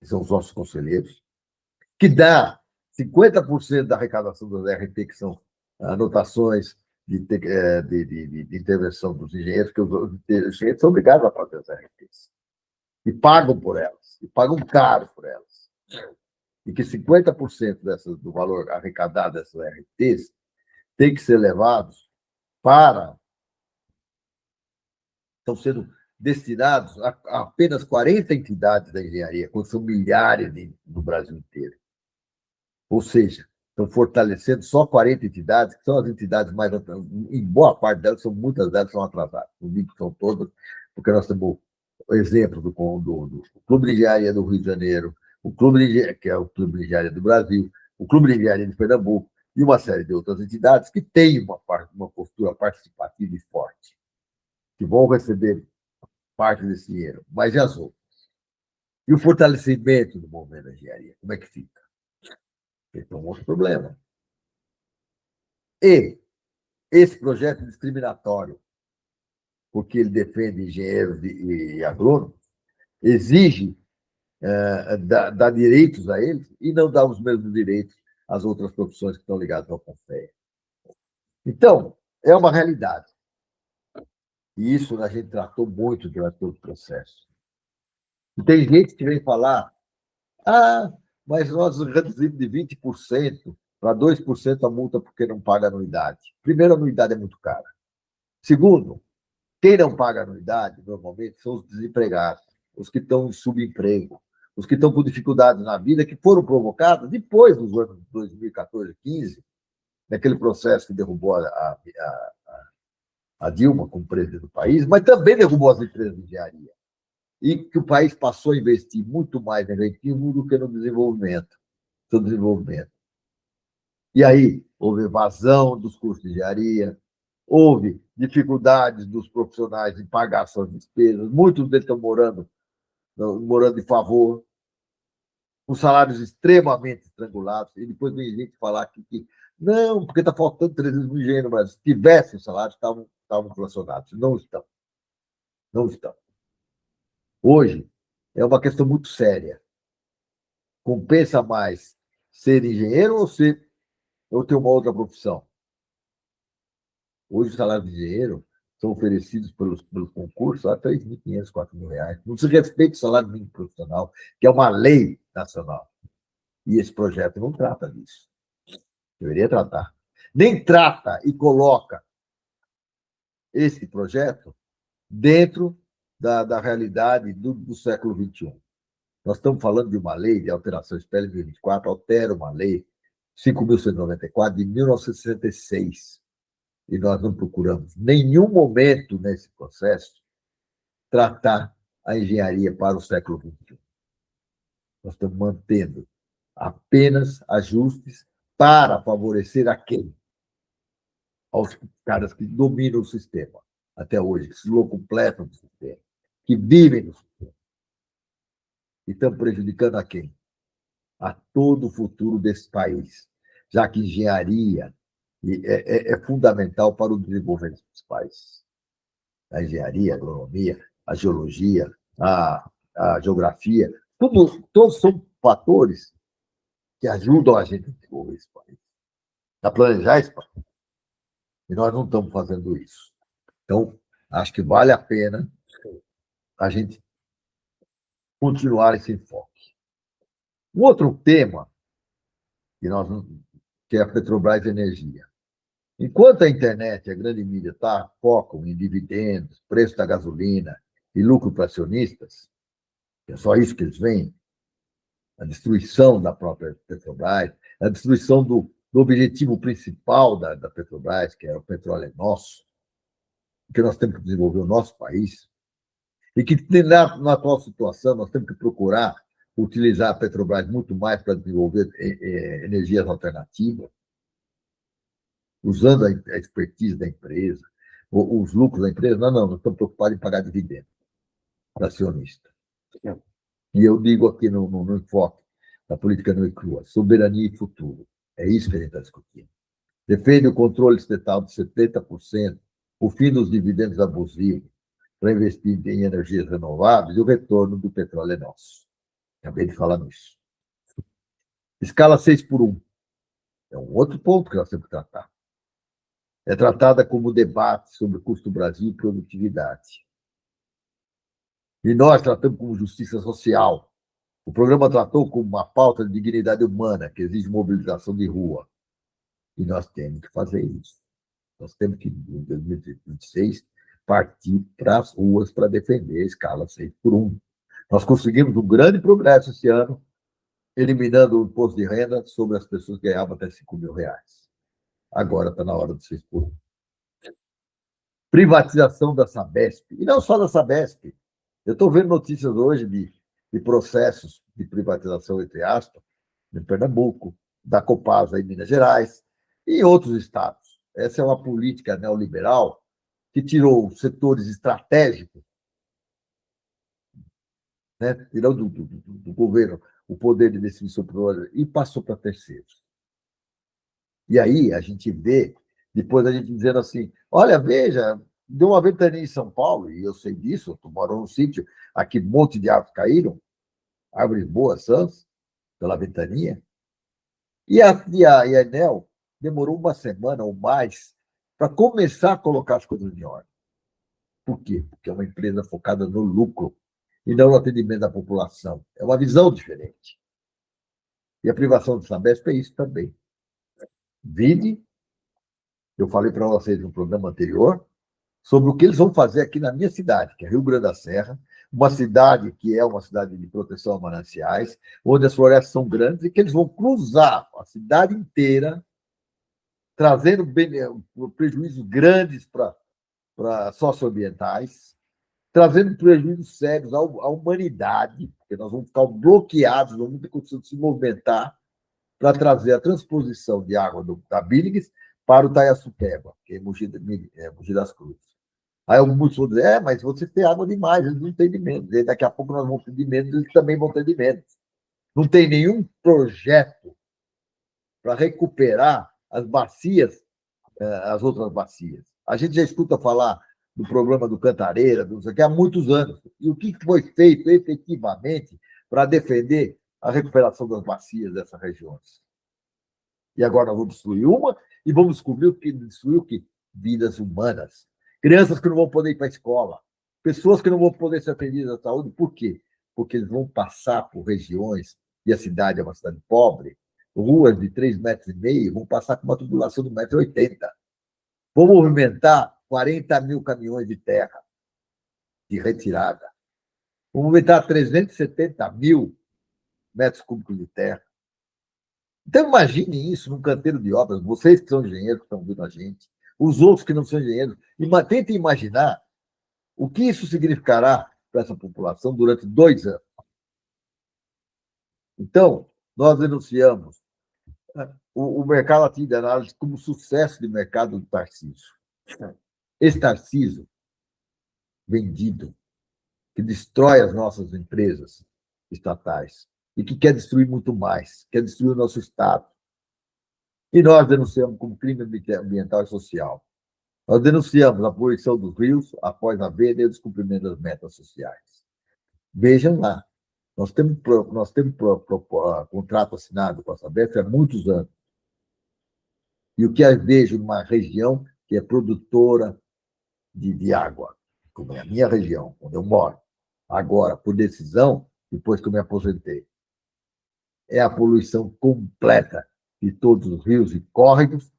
Que são os nossos conselheiros, que dá 50% da arrecadação das RT, que são anotações de intervenção dos engenheiros, que os engenheiros são obrigados a fazer as RTs. E pagam por elas, e pagam caro por elas. E que 50% do valor arrecadado dessas RTs tem que ser levados para... Estão sendo destinados a apenas 40 entidades da engenharia, quando são milhares no Brasil inteiro. Ou seja, estão fortalecendo só 40 entidades, que são as entidades mais... Em boa parte delas, muitas delas são atrasadas. Não digo que são todas, porque nós temos o exemplo do Clube de Engenharia do Rio de Janeiro, o Clube de Engenharia, que é o Clube de Engenharia do Brasil, o Clube de Engenharia de Pernambuco, e uma série de outras entidades que têm uma postura participativa e forte, que vão receber parte desse dinheiro, mas e as outras? E o fortalecimento do movimento da engenharia, como é que fica? Esse é um outro problema. E esse projeto discriminatório, porque ele defende engenheiros e agrônomos, exige dar direitos a eles e não dá os mesmos direitos às outras profissões que estão ligadas ao CONFEA. Então, é uma realidade. E isso a gente tratou muito durante todo o processo. E tem gente que vem falar, mas nós reduzimos de 20% para 2% a multa porque não paga anuidade. Primeiro, a anuidade é muito cara. Segundo, quem não paga anuidade, normalmente, são os desempregados, os que estão em subemprego, os que estão com dificuldades na vida, que foram provocadas depois dos anos 2014, 2015, naquele processo que derrubou a Dilma como presidente do país, mas também derrubou as empresas de engenharia. E que o país passou a investir muito mais no eleitismo do que no desenvolvimento. E aí houve evasão dos cursos de engenharia, houve dificuldades dos profissionais em pagar suas despesas, muitos deles estão morando de favor, com salários extremamente estrangulados, e depois vem gente falar que não, porque está faltando 300 mil engenheiros no Brasil. Se tivesse os salários, estavam inflacionados. Não estão. Não estão. Hoje é uma questão muito séria. Compensa mais ser engenheiro ou ter uma outra profissão? Hoje, os salários de engenheiro são oferecidos pelos concursos a R$ 3.500, R$ 4.000. Não se respeita o salário mínimo profissional, que é uma lei nacional. E esse projeto não trata disso. Deveria tratar. Nem trata e coloca esse projeto dentro da realidade do século XXI. Nós estamos falando de uma lei de alterações PL 2024, altera uma lei 5.194 de 1966. E nós não procuramos, em nenhum momento nesse processo, tratar a engenharia para o século XXI. Nós estamos mantendo apenas ajustes para favorecer a quem? Aos caras que dominam o sistema até hoje, que se locupletam no sistema, que vivem no sistema. E estão prejudicando a quem? A todo o futuro desse país, já que engenharia é fundamental para o desenvolvimento dos países. A engenharia, a agronomia, a geologia, a geografia, todos são fatores que ajudam a gente a desenvolver esse país, a planejar esse país. E nós não estamos fazendo isso. Então, acho que vale a pena a gente continuar esse enfoque. Um outro tema que é a Petrobras Energia. Enquanto a internet e a grande mídia focam em dividendos, preço da gasolina e lucro para acionistas, é só isso que eles veem, a destruição da própria Petrobras, a destruição do objetivo principal da Petrobras, que é o petróleo é nosso, que nós temos que desenvolver o nosso país, e que na atual situação nós temos que procurar utilizar a Petrobras muito mais para desenvolver energias alternativas, usando a expertise da empresa, os lucros da empresa. Não, nós estamos preocupados em pagar dividendos para acionista. E eu digo aqui no enfoque da política nua e crua, soberania e futuro. É isso que a gente está discutindo. Defende o controle estatal de 70%, o fim dos dividendos abusivos para investir em energias renováveis e o retorno do petróleo é nosso. Acabei de falar nisso. Escala 6x1. É um outro ponto que nós temos que tratar. É tratada como debate sobre custo Brasil e produtividade. E nós tratamos como justiça social. O programa tratou como uma pauta de dignidade humana, que exige mobilização de rua. E nós temos que fazer isso. Nós temos que, em 2026, partir para as ruas para defender a escala 6x1. Nós conseguimos um grande progresso esse ano, eliminando o imposto de renda sobre as pessoas que ganhavam até R$ 5.000. Agora está na hora do 6x1. Privatização da Sabesp. E não só da Sabesp. Eu estou vendo notícias hoje de processos de privatização, entre aspas, em Pernambuco, da Copasa em Minas Gerais e em outros estados. Essa é uma política neoliberal que tirou setores estratégicos, né, tirou do governo o poder de definição e passou para terceiros. E aí a gente vê, depois a gente dizendo assim, olha, veja, deu uma ventania em São Paulo, e eu sei disso, eu moro num sítio, aqui um monte de árvores caíram, árvores boas, sãs, pela ventania, e a Enel demorou uma semana ou mais para começar a colocar as coisas em ordem. Por quê? Porque é uma empresa focada no lucro e não no atendimento da população. É uma visão diferente. E a privação do Sabesp é isso também. Vide, eu falei para vocês no programa anterior, sobre o que eles vão fazer aqui na minha cidade, que é Rio Grande da Serra, uma cidade que é uma cidade de proteção a mananciais, onde as florestas são grandes e que eles vão cruzar a cidade inteira, trazendo prejuízos grandes para socioambientais, trazendo prejuízos sérios à humanidade, porque nós vamos ficar bloqueados, não vamos ter condição de se movimentar para trazer a transposição de água da Billings para o Taiaçuqueba, que é Mogi das Cruzes. Aí muitos vão dizer, mas você tem água demais, eles não têm de menos. E daqui a pouco nós vamos ter de menos, eles também vão ter de menos. Não tem nenhum projeto para recuperar as bacias, as outras bacias. A gente já escuta falar do problema do Cantareira, há muitos anos. E o que foi feito efetivamente para defender a recuperação das bacias dessas regiões? E agora nós vamos destruir uma e vamos destruir o quê? Vidas humanas. Crianças que não vão poder ir para a escola, pessoas que não vão poder ser atendidas à saúde. Por quê? Porque eles vão passar por regiões, e a cidade é uma cidade pobre, ruas de 3,5 metros, vão passar com uma tubulação de 1,80 m. Vão movimentar 40 mil caminhões de terra de retirada. Vão movimentar 370 mil metros cúbicos de terra. Então, imagine isso num canteiro de obras, vocês que são engenheiros, que estão vendo a gente, os outros que não são engenheiros, tentem imaginar o que isso significará para essa população durante 2 anos. Então, nós denunciamos o mercado ativo de análise como sucesso de mercado do Tarcísio. Esse Tarcísio vendido, que destrói as nossas empresas estatais e que quer destruir muito mais, quer destruir o nosso Estado. E nós denunciamos como crime ambiental e social. Nós denunciamos a poluição dos rios após a venda e o descumprimento das metas sociais. Vejam lá, nós temos contrato assinado com a Sabesp há muitos anos. E o que eu vejo numa região que é produtora de água, como é a minha região, onde eu moro, agora, por decisão, depois que eu me aposentei, é a poluição completa de todos os rios e córregos,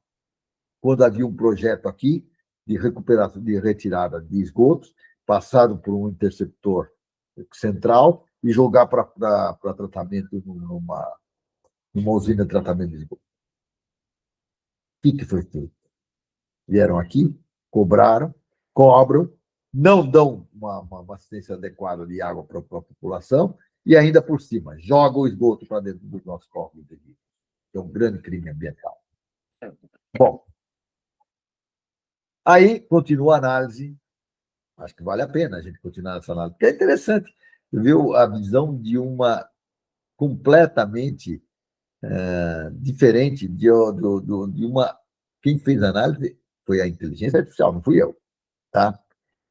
quando havia um projeto aqui de recuperação, de retirada de esgotos, passado por um interceptor central e jogar para tratamento numa usina de tratamento de esgoto. O que foi feito? Vieram aqui, cobraram, cobram, não dão uma assistência adequada de água para a população e, ainda por cima, jogam o esgoto para dentro dos nossos córregos de rio. É um grande crime ambiental. Bom, aí continua a análise. Acho que vale a pena a gente continuar essa análise, porque é interessante ver a visão de uma completamente diferente de uma. Quem fez a análise foi a inteligência artificial, não fui eu, tá?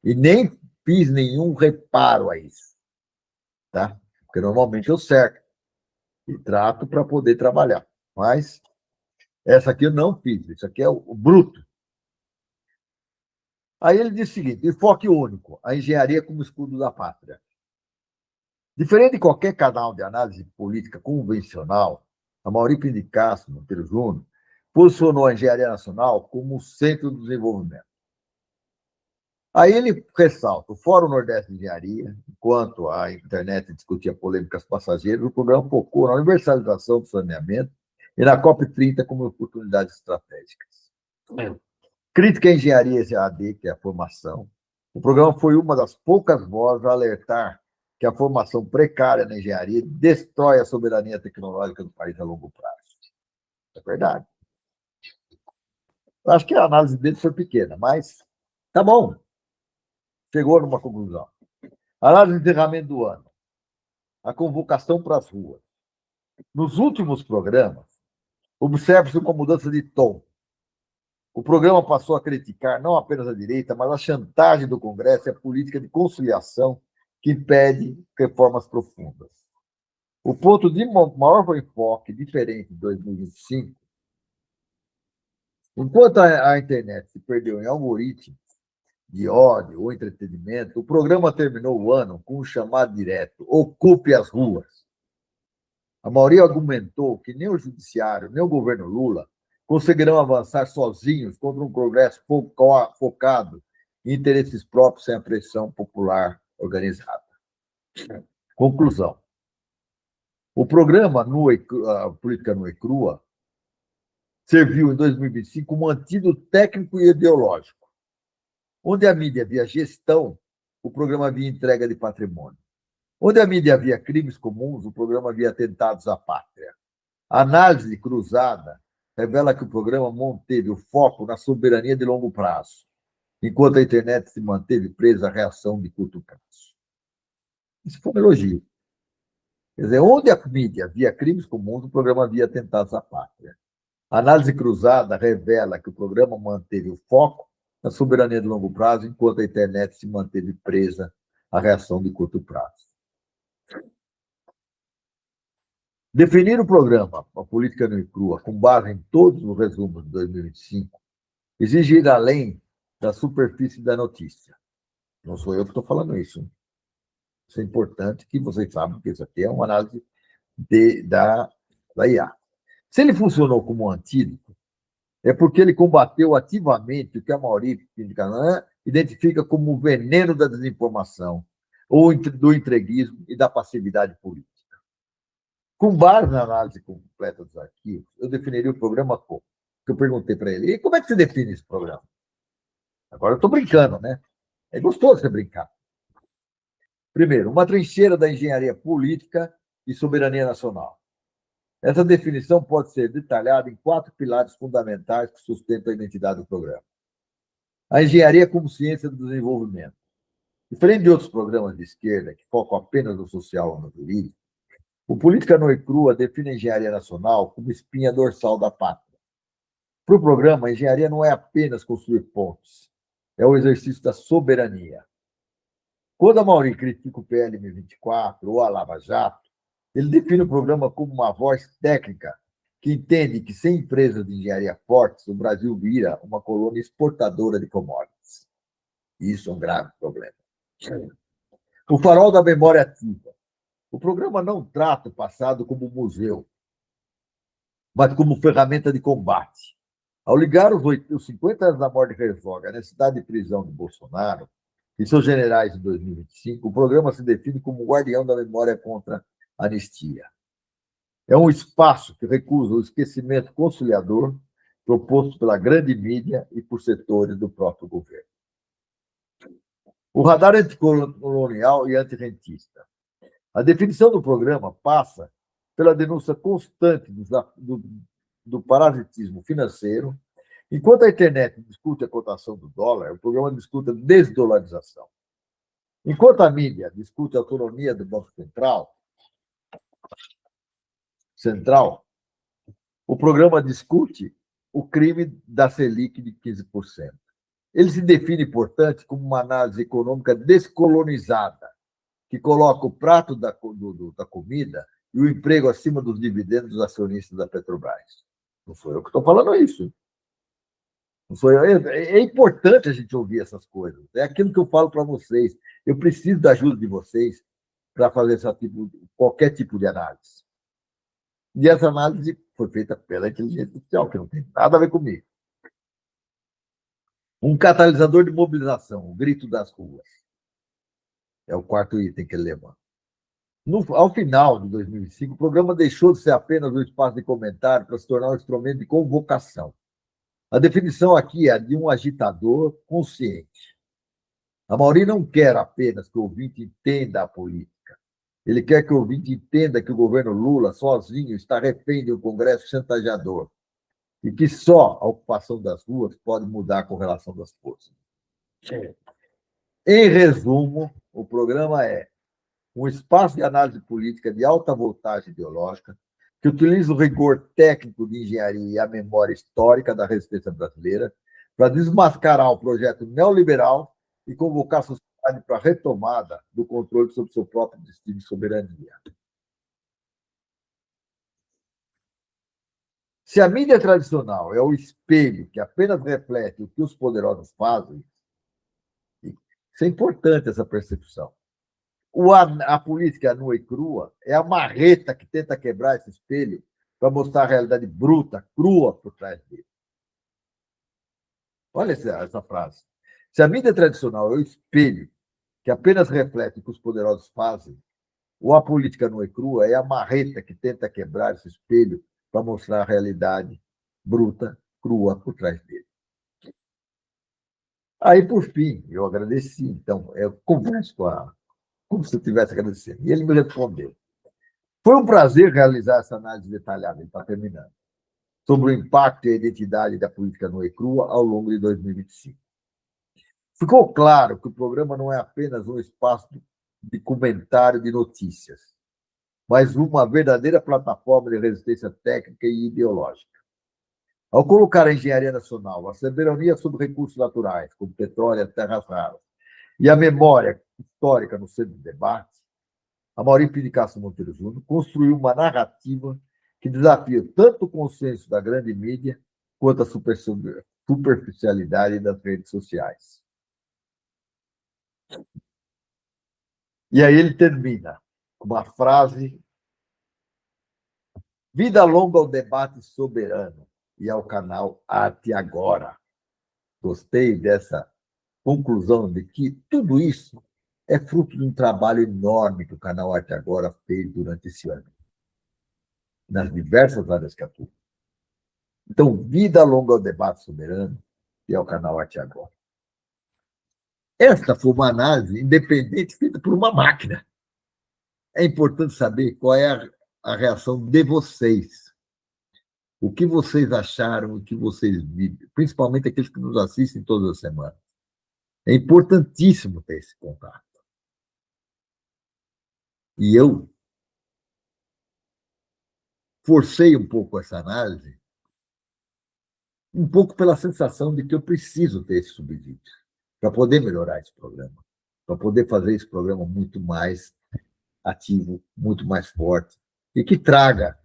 E nem fiz nenhum reparo a isso, tá? Porque normalmente eu cerco e trato para poder trabalhar. Mas essa aqui eu não fiz, isso aqui é o bruto. Aí ele diz o seguinte: enfoque único, a engenharia como escudo da pátria. Diferente de qualquer canal de análise política convencional, a Maurício de Castro, Monteiro Júnior, posicionou a engenharia nacional como o centro do desenvolvimento. Aí ele ressalta: o Fórum Nordeste de Engenharia, enquanto a internet discutia polêmicas passageiras, o programa focou na universalização do saneamento e na COP30 como oportunidades estratégicas. Crítica à engenharia EAD, que é a formação. O programa foi uma das poucas vozes a alertar que a formação precária na engenharia destrói a soberania tecnológica do país a longo prazo. É verdade. Eu acho que a análise dele foi pequena, mas tá bom. Chegou numa conclusão. Análise de encerramento do ano. A convocação para as ruas. Nos últimos programas, observa-se uma mudança de tom. O programa passou a criticar não apenas a direita, mas a chantagem do Congresso e a política de conciliação que impede reformas profundas. O ponto de maior enfoque, diferente de 2025, enquanto a internet se perdeu em algoritmos de ódio ou entretenimento, o programa terminou o ano com um chamado direto: ocupe as ruas. A maioria argumentou que nem o judiciário, nem o governo Lula conseguirão avançar sozinhos contra um Congresso focado em interesses próprios sem a pressão popular organizada. Conclusão. O programa Política Nua e Crua serviu em 2025 como antídoto técnico e ideológico. Onde a mídia havia gestão, o programa havia entrega de patrimônio. Onde a mídia havia crimes comuns, o programa havia atentados à pátria. A análise cruzada revela que o programa manteve o foco na soberania de longo prazo, enquanto a internet se manteve presa à reação de curto prazo. Isso foi um elogio. Quer dizer, onde a mídia via crimes comuns, o programa havia atentados à pátria. A análise cruzada revela que o programa manteve o foco na soberania de longo prazo, enquanto a internet se manteve presa à reação de curto prazo. Definir o programa, a política nua e crua, com base em todos os resumos de 2025, exige ir além da superfície da notícia. Não sou eu que estou falando isso. Isso é importante que vocês saibam que isso aqui é uma análise da IA. Se ele funcionou como um antídoto, é porque ele combateu ativamente o que a maioria identifica como o veneno da desinformação, ou do entreguismo e da passividade política. Com base na análise completa dos arquivos, eu definiria o programa como? Eu perguntei para ele, e como é que você define esse programa? Agora eu estou brincando, né? É gostoso você brincar. Primeiro, uma trincheira da engenharia política e soberania nacional. Essa definição pode ser detalhada em 4 pilares fundamentais que sustentam a identidade do programa. A engenharia como ciência do desenvolvimento. Diferente de outros programas de esquerda, que focam apenas no social ou no jurídico, o Política Nua e Crua define a engenharia nacional como espinha dorsal da pátria. Para o programa, a engenharia não é apenas construir pontes, é o exercício da soberania. Quando a Mauri critica o PLM 24 ou a Lava Jato, ele define o programa como uma voz técnica que entende que sem empresas de engenharia fortes, o Brasil vira uma colônia exportadora de commodities. Isso é um grave problema. O farol da memória ativa. O programa não trata o passado como museu, mas como ferramenta de combate. Ao ligar os 50 anos da morte de Herzog à necessidade de prisão de Bolsonaro e seus generais em 2025, o programa se define como guardião da memória contra a anistia. É um espaço que recusa o esquecimento conciliador proposto pela grande mídia e por setores do próprio governo. O radar anticolonial e antirrentista. A definição do programa passa pela denúncia constante do parasitismo financeiro. Enquanto a internet discute a cotação do dólar, o programa discute a desdolarização. Enquanto a mídia discute a autonomia do Banco Central, o programa discute o crime da Selic de 15%. Ele se define, portanto, como uma análise econômica descolonizada, que coloca o prato da comida e o emprego acima dos dividendos dos acionistas da Petrobras. Não sou eu que estou falando isso. Não sou eu. É importante a gente ouvir essas coisas. É aquilo que eu falo para vocês. Eu preciso da ajuda de vocês para fazer qualquer tipo de análise. E essa análise foi feita pela inteligência artificial, que não tem nada a ver comigo. Um catalisador de mobilização, o grito das ruas. É o 4º item que ele levanta. Ao final de 2005, o programa deixou de ser apenas um espaço de comentário para se tornar um instrumento de convocação. A definição aqui é de um agitador consciente. A Mauri não quer apenas que o ouvinte entenda a política. Ele quer que o ouvinte entenda que o governo Lula, sozinho, está refém de um Congresso chantageador e que só a ocupação das ruas pode mudar a correlação das forças. Em resumo, o programa é um espaço de análise política de alta voltagem ideológica que utiliza o rigor técnico de engenharia e a memória histórica da resistência brasileira para desmascarar o projeto neoliberal e convocar a sociedade para a retomada do controle sobre seu próprio destino e soberania. Se a mídia tradicional é o espelho que apenas reflete o que os poderosos fazem, isso é importante, essa percepção. A política nua e crua é a marreta que tenta quebrar esse espelho para mostrar a realidade bruta, crua por trás dele. Olha essa frase. Se a mídia tradicional é o espelho que apenas reflete o que os poderosos fazem, a política nua e crua é a marreta que tenta quebrar esse espelho para mostrar a realidade bruta, crua por trás dele. Aí, por fim, eu agradeci. Então, eu converso como se eu estivesse agradecendo. E ele me respondeu. Foi um prazer realizar essa análise detalhada, ele está terminando, sobre o impacto e a identidade da política nua e crua ao longo de 2025. Ficou claro que o programa não é apenas um espaço de comentário de notícias, mas uma verdadeira plataforma de resistência técnica e ideológica. Ao colocar a engenharia nacional, a soberania sobre recursos naturais, como petróleo e terras raras, e a memória histórica no centro do debate, Amaury de Castro Monteiro Júnior construiu uma narrativa que desafia tanto o consenso da grande mídia quanto a superficialidade das redes sociais. E aí ele termina com uma frase: vida longa ao debate soberano e ao canal Arte Agora. Gostei dessa conclusão de que tudo isso é fruto de um trabalho enorme que o canal Arte Agora fez durante esse ano, nas diversas áreas que atua. Então, vida longa ao debate soberano e ao canal Arte Agora. Esta foi uma análise independente feita por uma máquina. É importante saber qual é a reação de vocês. O que vocês acharam, o que vocês viram, principalmente aqueles que nos assistem todas as semanas. É importantíssimo ter esse contato. E eu forcei um pouco essa análise, um pouco pela sensação de que eu preciso ter esse subsídio para poder melhorar esse programa, para poder fazer esse programa muito mais ativo, muito mais forte e que traga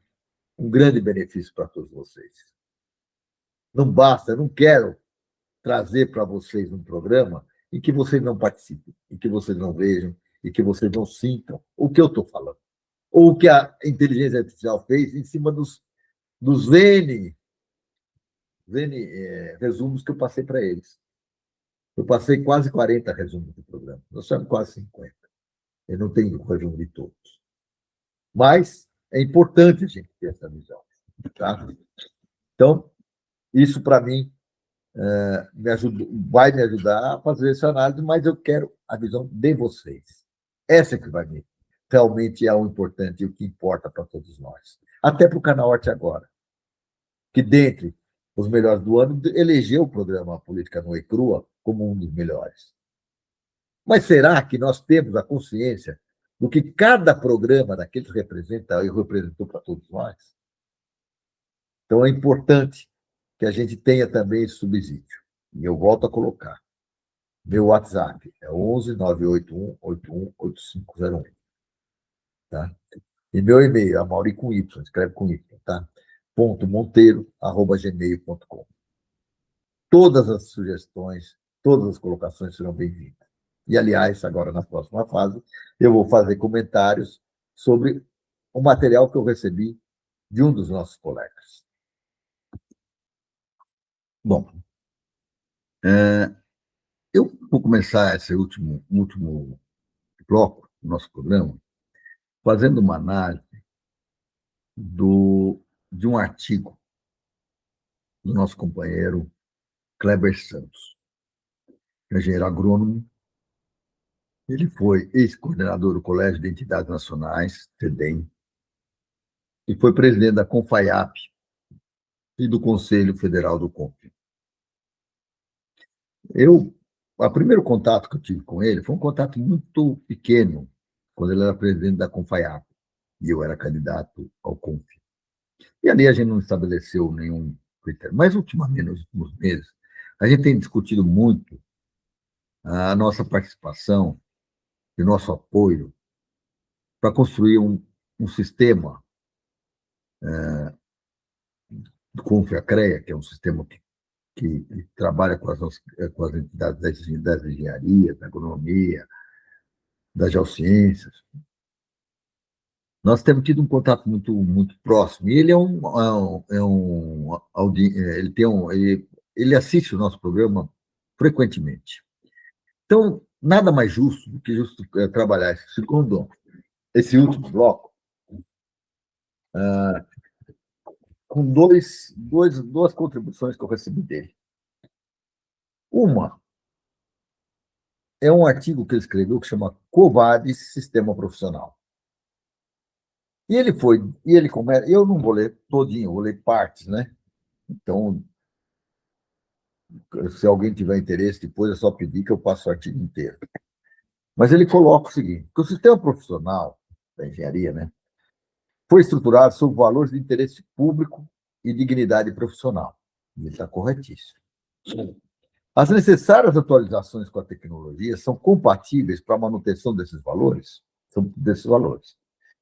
um grande benefício para todos vocês. Não basta, eu não quero trazer para vocês um programa em que vocês não participem, em que vocês não vejam, em que vocês não sintam o que eu estou falando, ou o que a inteligência artificial fez em cima dos N resumos que eu passei para eles. Eu passei quase 40 resumos do programa, nós somos quase 50. Eu não tenho o resumo de todos. Mas é importante a gente ter essa visão. Tá? Então, isso, para mim, vai me ajudar a fazer essa análise, mas eu quero a visão de vocês. Essa que vai me realmente é o importante e o que importa para todos nós. Até para o canal Arte Agora, que, dentre os melhores do ano, elegeu o programa Política Nua e Crua como um dos melhores. Mas será que nós temos a consciência do que cada programa daqueles representa e representou para todos nós? Então, é importante que a gente tenha também esse subsídio. E eu volto a colocar. Meu WhatsApp é 11 981 81 8501. Tá? E meu e-mail é Amaury com Y, escreve com Y, tá? .monteiro@gmail.com. Todas as sugestões, todas as colocações serão bem-vindas. E, aliás, agora na próxima fase, eu vou fazer comentários sobre o material que eu recebi de um dos nossos colegas. Bom, eu vou começar esse último bloco do nosso programa fazendo uma análise de um artigo do nosso companheiro Kleber Santos, engenheiro agrônomo. Ele foi ex-coordenador do Colégio de Entidades Nacionais, CEDEM, e foi presidente da CONFAIAP e do Conselho Federal do CONF. O primeiro contato que eu tive com ele foi um contato muito pequeno, quando ele era presidente da CONFAIAP e eu era candidato ao CONF. E ali a gente não estabeleceu nenhum critério. Mas, ultimamente, nos últimos meses, a gente tem discutido muito a nossa participação e o nosso apoio para construir um sistema do CONF-ACREA, que é um sistema que trabalha com as entidades das engenharias, da agronomia, das geociências. Nós temos tido um contato muito próximo. E ele ele assiste o nosso programa frequentemente. Então, nada mais justo do que trabalhar esse último bloco com duas contribuições que eu recebi dele. Uma é um artigo que ele escreveu que chama Covardes Sistema Profissional. E ele começa, eu não vou ler todinho, vou ler partes, né? Então, se alguém tiver interesse, depois é só pedir que eu passo o artigo inteiro. Mas ele coloca o seguinte, que o sistema profissional da engenharia, né, foi estruturado sobre valores de interesse público e dignidade profissional. E ele está corretíssimo. As necessárias atualizações com a tecnologia são compatíveis para a manutenção desses valores? são desses valores.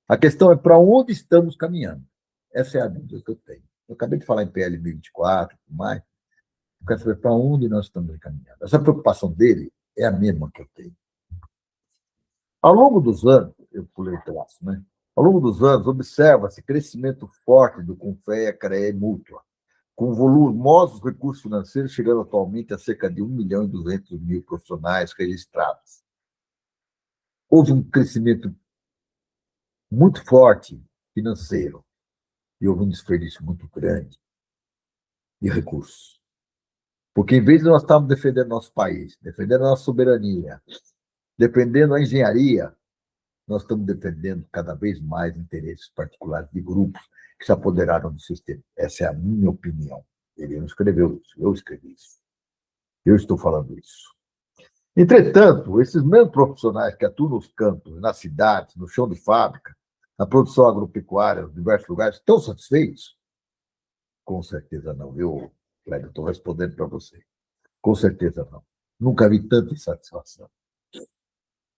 A questão é para onde estamos caminhando. Essa é a dúvida que eu tenho. Eu acabei de falar em PL 1024 e tudo mais. Eu quero saber para onde nós estamos caminhando. Essa preocupação dele é a mesma que eu tenho. Ao longo dos anos, eu pulei o traço, né? Ao longo dos anos, observa-se crescimento forte do Confea, CREA e Mútua, com volumosos recursos financeiros chegando atualmente a cerca de 1.200.000 profissionais registrados. Houve um crescimento muito forte financeiro e houve um desperdício muito grande de recursos. Porque, em vez de nós estarmos defendendo nosso país, defendendo a nossa soberania, defendendo a engenharia, nós estamos defendendo cada vez mais interesses particulares de grupos que se apoderaram do sistema. Essa é a minha opinião. Ele não escreveu isso, eu escrevi isso. Eu estou falando isso. Entretanto, esses mesmos profissionais que atuam nos campos, nas cidades, no chão de fábrica, na produção agropecuária, em diversos lugares, estão satisfeitos? Com certeza não. Cléber, estou respondendo para você. Com certeza não. Nunca vi tanta insatisfação.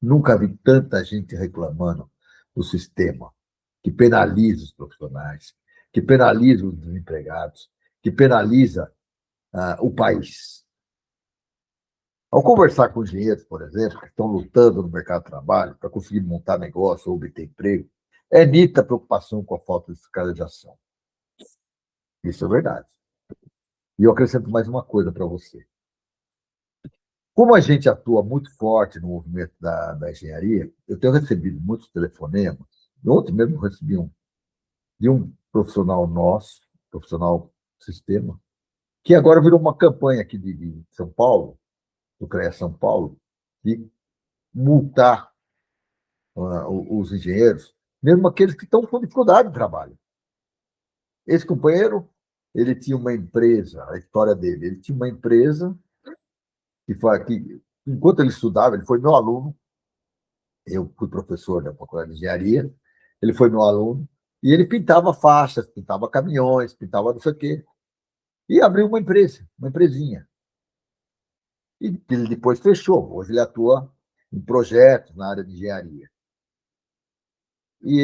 Nunca vi tanta gente reclamando do sistema que penaliza os profissionais, que penaliza os desempregados, que penaliza o país. Ao conversar com engenheiros, por exemplo, que estão lutando no mercado de trabalho para conseguir montar negócio ou obter emprego, é nítida a preocupação com a falta de fiscalização. Isso é verdade. E eu acrescento mais uma coisa para você. Como a gente atua muito forte no movimento da engenharia, eu tenho recebido muitos telefonemas. Ontem mesmo eu recebi de um profissional nosso, profissional do sistema, que agora virou uma campanha aqui de São Paulo, do CREA São Paulo, de multar os engenheiros, mesmo aqueles que estão com dificuldade de trabalho. Esse companheiro, ele tinha uma empresa, a história dele, ele tinha uma empresa que enquanto ele estudava, ele foi meu aluno, eu fui professor da faculdade de engenharia, ele foi meu aluno, e ele pintava faixas, pintava caminhões, pintava não sei o quê, e abriu uma empresa, uma empresinha. E ele depois fechou, hoje ele atua em projetos na área de engenharia. E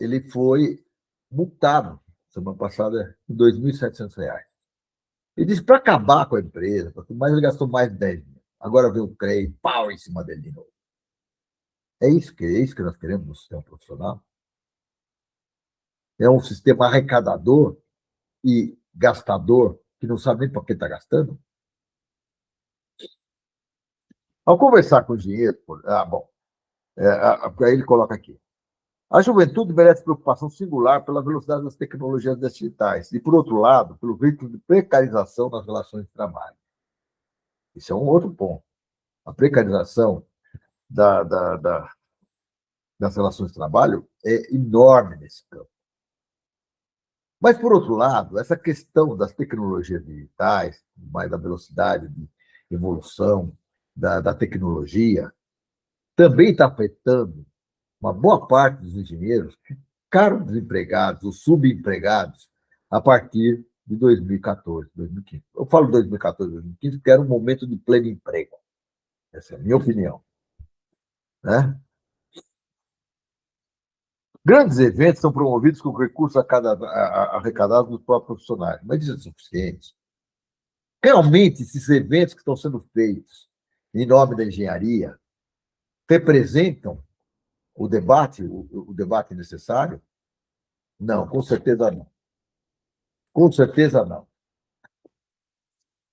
ele foi multado, semana passada, em R$ 2.700. Ele disse para acabar com a empresa, porque mais ele gastou mais de 10 mil. Agora vem o CREA, pau em cima dele de novo. É isso que nós queremos no sistema profissional. É um sistema arrecadador e gastador que não sabe nem para que está gastando. Ao conversar com o engenheiro, bom, aí ele coloca aqui. A juventude merece preocupação singular pela velocidade das tecnologias digitais e, por outro lado, pelo ritmo de precarização das relações de trabalho. Isso é um outro ponto. A precarização das relações de trabalho é enorme nesse campo. Mas, por outro lado, essa questão das tecnologias digitais, mais da velocidade de evolução da tecnologia, também está afetando uma boa parte dos engenheiros que ficaram desempregados ou subempregados a partir de 2014, 2015. Eu falo 2014, 2015 porque era um momento de pleno emprego. Essa é a minha opinião. Né? Grandes eventos são promovidos com recursos arrecadados dos próprios profissionais, mas isso é suficiente. Realmente, esses eventos que estão sendo feitos em nome da engenharia representam o debate necessário? Não, com certeza não. Com certeza não.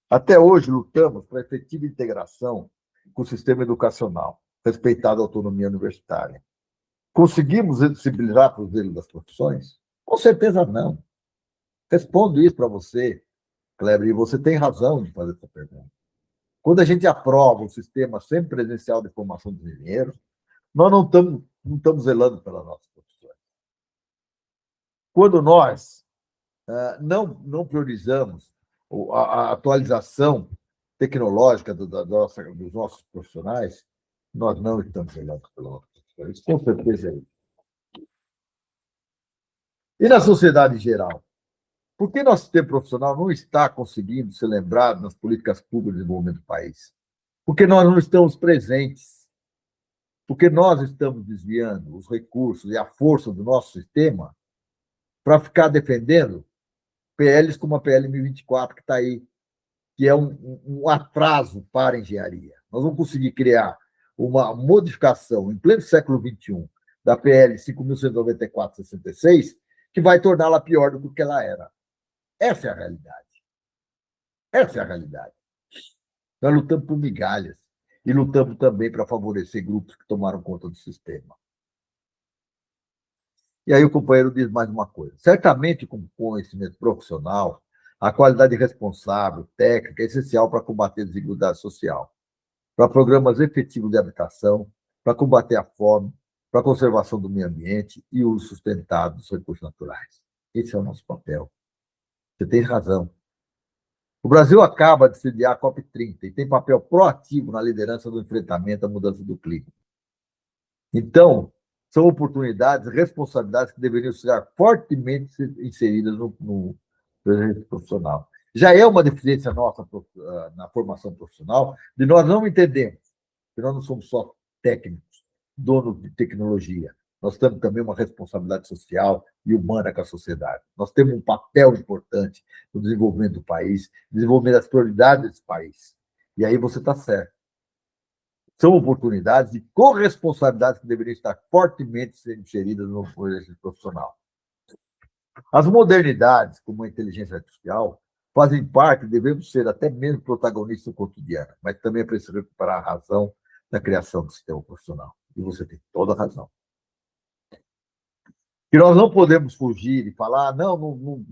Até hoje lutamos para a efetiva integração com o sistema educacional, respeitando a autonomia universitária. Conseguimos sensibilizar para os erros das profissões? Com certeza não. Respondo isso para você, Kleber, e você tem razão de fazer essa pergunta. Quando a gente aprova um sistema semipresencial de formação dos engenheiros, nós não estamos zelando pelas nossas profissões. Quando nós não priorizamos a atualização tecnológica dos nossos profissionais, nós não estamos zelando pelas nossas profissões. Com certeza é isso. E na sociedade em geral? Por que nosso sistema profissional não está conseguindo ser lembrado nas políticas públicas de desenvolvimento do país? Porque nós não estamos presentes. Porque nós estamos desviando os recursos e a força do nosso sistema para ficar defendendo PLs como a PL 1024, que está aí, que é um atraso para a engenharia. Nós vamos conseguir criar uma modificação em pleno século XXI da PL 5.194/66, que vai torná-la pior do que ela era. Essa é a realidade. Essa é a realidade. Nós lutamos por migalhas e lutamos também para favorecer grupos que tomaram conta do sistema. E aí o companheiro diz mais uma coisa. Certamente, com conhecimento profissional, a qualidade responsável, técnica, é essencial para combater a desigualdade social, para programas efetivos de habitação, para combater a fome, para a conservação do meio ambiente e o uso sustentado dos recursos naturais. Esse é o nosso papel. Você tem razão. O Brasil acaba de sediar a COP30 e tem papel proativo na liderança do enfrentamento à mudança do clima. Então, são oportunidades, responsabilidades que deveriam ser fortemente inseridas no processo profissional. Já é uma deficiência nossa na formação profissional de nós não entendermos que nós não somos só técnicos, donos de tecnologia. Nós temos também uma responsabilidade social e humana com a sociedade. Nós temos um papel importante no desenvolvimento do país, desenvolvimento das prioridades desse país. E aí você está certo. São oportunidades de corresponsabilidades que deveriam estar fortemente inseridas no processo profissional. As modernidades, como a inteligência artificial, fazem parte, devemos ser até mesmo protagonistas do cotidiano, mas também é preciso recuperar a razão da criação do sistema profissional. E você tem toda a razão. Que nós não podemos fugir e falar, não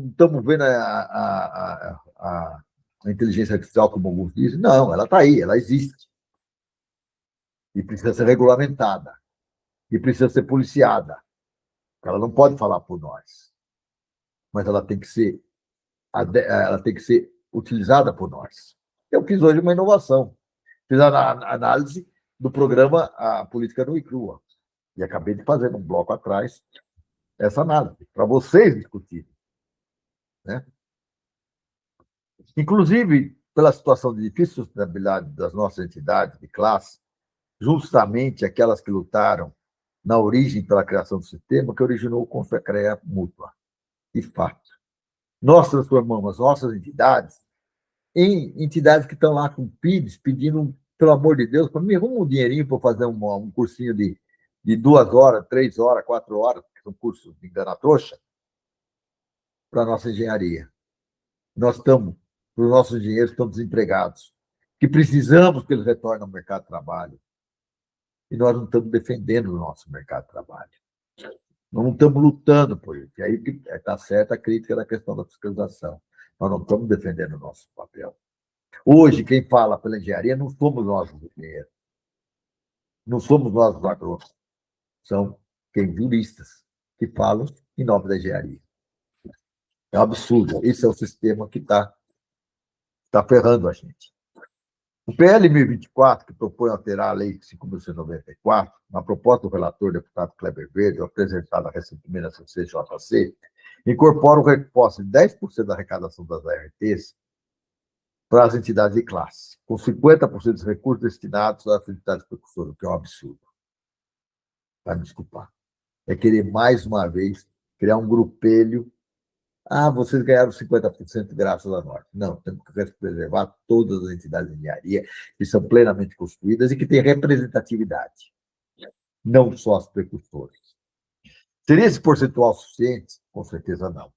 estamos vendo a inteligência artificial, como alguns dizem. Não, ela está aí, ela existe. E precisa ser regulamentada. E precisa ser policiada. Ela não pode falar por nós. Mas ela tem que ser utilizada por nós. Eu fiz hoje uma inovação. Fiz a análise do programa A Política Nua e Crua. E acabei de fazer um bloco atrás essa análise, para vocês discutirem. Né? Inclusive, pela situação de difícil sustentabilidade das nossas entidades de classe, justamente aquelas que lutaram na origem pela criação do sistema, que originou o Confecrea Mútua. De fato. Nós transformamos as nossas entidades em entidades que estão lá com PIBs, pedindo, pelo amor de Deus, para mim, arruma um dinheirinho para fazer um cursinho de 2 horas, 3 horas, 4 horas, que são cursos de engana-trouxa, para a nossa engenharia. Nós estamos, os nossos engenheiros estão desempregados, que precisamos que eles retornem ao mercado de trabalho. E nós não estamos defendendo o nosso mercado de trabalho. Nós não estamos lutando por isso. E aí está certa a crítica da questão da fiscalização. Nós não estamos defendendo o nosso papel. Hoje, quem fala pela engenharia não somos nós os engenheiros. Não somos nós os agrônomos. São juristas que falam em nome da engenharia. É um absurdo. Esse é o sistema que está ferrando a gente. O PL 1024, que propõe alterar a Lei 5.194, na proposta do relator, deputado Kleber Verde, apresentada recentemente na CCJC, incorpora o reposse de 10% da arrecadação das ARTs para as entidades de classe, com 50% dos recursos destinados às entidades precursoras, o que é um absurdo. Vai me desculpar. É querer, mais uma vez, criar um grupelho. Vocês ganharam 50% graças a nós. Não, temos que preservar todas as entidades de engenharia que são plenamente constituídas e que têm representatividade, não só as precursoras. Seria esse percentual suficiente? Com certeza não.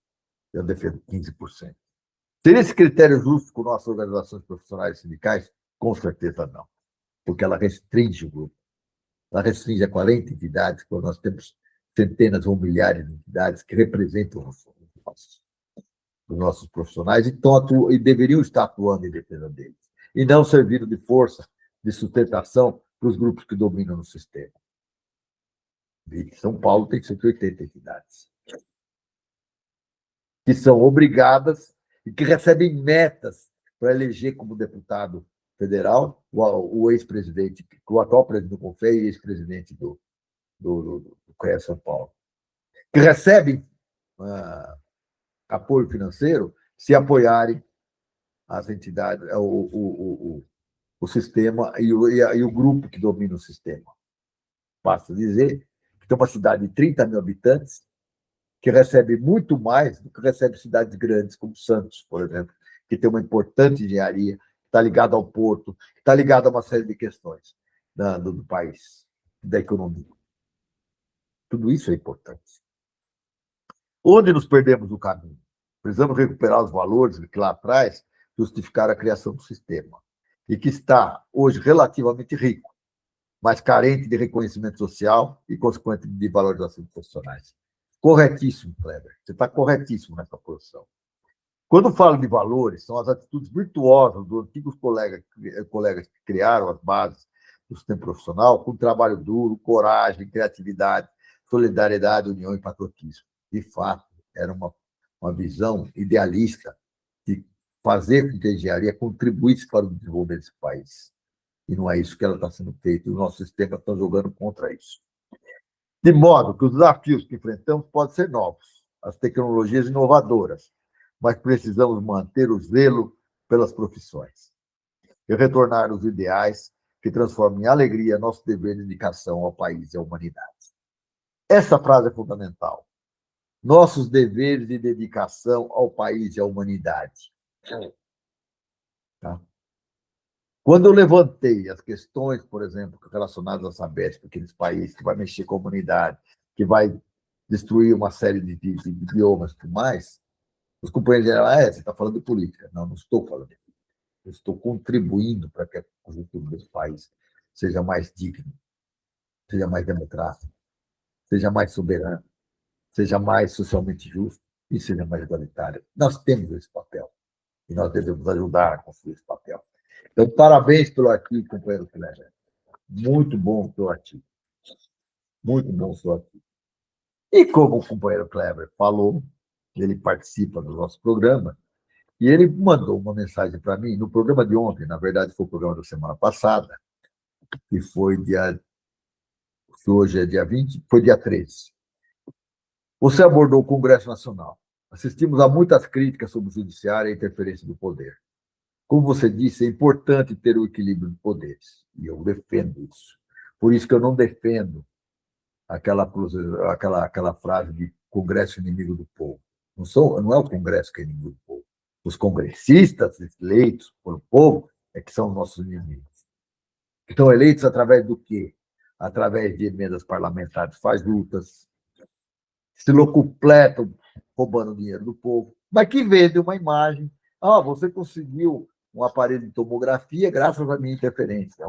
Eu defendo 15%. Seria esse critério justo com nossas organizações profissionais e sindicais? Com certeza não, porque ela restringe o grupo. Ela restringe a 40 entidades, quando nós temos centenas ou milhares de entidades que representam os nossos profissionais e deveriam estar atuando em defesa deles, e não servindo de força de sustentação para os grupos que dominam no sistema. E São Paulo tem 180 entidades que são obrigadas e que recebem metas para eleger como deputado federal o ex-presidente, o atual presidente do CONFEI e ex-presidente do CREA São Paulo, que recebem apoio financeiro se apoiarem as entidades, o sistema e o grupo que domina o sistema. basta dizer que tem uma cidade de 30 mil habitantes que recebe muito mais do que recebe cidades grandes, como Santos, por exemplo, que tem uma importante engenharia, está ligada ao porto, está ligada a uma série de questões do país, da economia. Tudo isso é importante. Onde nos perdemos o caminho? Precisamos recuperar os valores que lá atrás justificaram a criação do sistema, e que está hoje relativamente rico, mas carente de reconhecimento social e, consequentemente, de valorização profissionais. Corretíssimo, Kleber. Você está corretíssimo nessa posição. Quando falo de valores, são as atitudes virtuosas dos antigos colegas que criaram as bases do sistema profissional com trabalho duro, coragem, criatividade, solidariedade, união e patriotismo. De fato, era uma visão idealista de fazer com que a engenharia contribuísse para o desenvolvimento desse país. E não é isso que ela está sendo feita, e o nosso sistema está jogando contra isso. De modo que os desafios que enfrentamos podem ser novos, as tecnologias inovadoras, mas precisamos manter o zelo pelas profissões e retornar aos ideais que transformam em alegria nosso dever de dedicação ao país e à humanidade. Essa frase é fundamental. Nossos deveres de dedicação ao país e à humanidade. Tá? Quando eu levantei as questões, por exemplo, relacionadas à Sabesp, aqueles países que vai mexer com a comunidade, que vai destruir uma série de biomas e tudo mais, os companheiros disseram, você está falando de política. Não, não estou falando de política. Eu estou contribuindo para que a conjuntura desse país seja mais digno, seja mais democrático, seja mais soberano, seja mais socialmente justo e seja mais igualitário. Nós temos esse papel e nós devemos ajudar a construir esse papel. Então, parabéns pelo artigo, companheiro Kleber. Muito bom o seu artigo. Muito bom o seu artigo. E como o companheiro Kleber falou, ele participa do nosso programa, e ele mandou uma mensagem para mim no programa de ontem, na verdade foi o programa da semana passada, que foi hoje é dia 20, foi dia 13. Você abordou o Congresso Nacional. Assistimos a muitas críticas sobre o judiciário e a interferência do poder. Como você disse, é importante ter o equilíbrio de poderes, e eu defendo isso. Por isso que eu não defendo aquela frase de Congresso inimigo do povo. Não é o Congresso que é inimigo do povo. Os congressistas eleitos pelo povo é que são nossos inimigos. Estão eleitos através do quê? Através de emendas parlamentares fajutas, se locupletam roubando dinheiro do povo, mas que vendem uma imagem. Você conseguiu um aparelho de tomografia graças à minha interferência.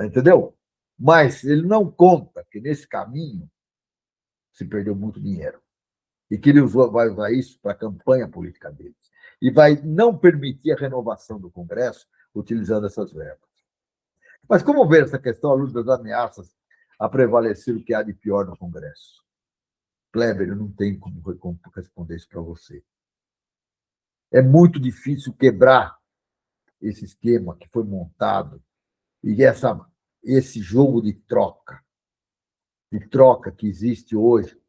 Entendeu? Mas ele não conta que, nesse caminho, se perdeu muito dinheiro. E que ele vai usar isso para a campanha política deles. E vai não permitir a renovação do Congresso utilizando essas verbas. Mas como ver essa questão à luz das ameaças a prevalecer o que há de pior no Congresso? Kleber, eu não tenho como responder isso para você. É muito difícil quebrar esse esquema que foi montado e esse jogo de troca que existe hoje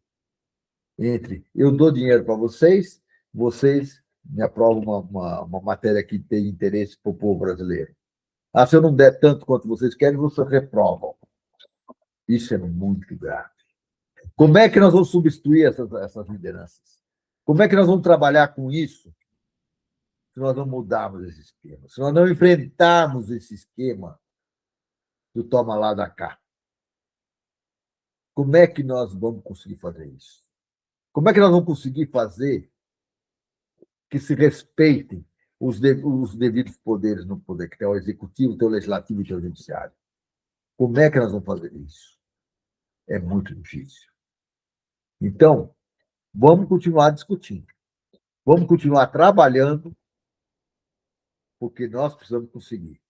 entre eu dou dinheiro para vocês, vocês me aprovam uma matéria que tem interesse para o povo brasileiro. Se eu não der tanto quanto vocês querem, vocês reprovam. Isso é muito grave. Como é que nós vamos substituir essas lideranças? Como é que nós vamos trabalhar com isso se nós não mudarmos esse esquema? Se nós não enfrentarmos esse esquema do toma lá da cá? Como é que nós vamos conseguir fazer isso? Como é que nós vamos conseguir fazer que se respeitem os devidos poderes no poder, que tem o executivo, tem o legislativo e tem o judiciário? Como é que nós vamos fazer isso? É muito difícil. Então, vamos continuar discutindo. Vamos continuar trabalhando, porque nós precisamos conseguir.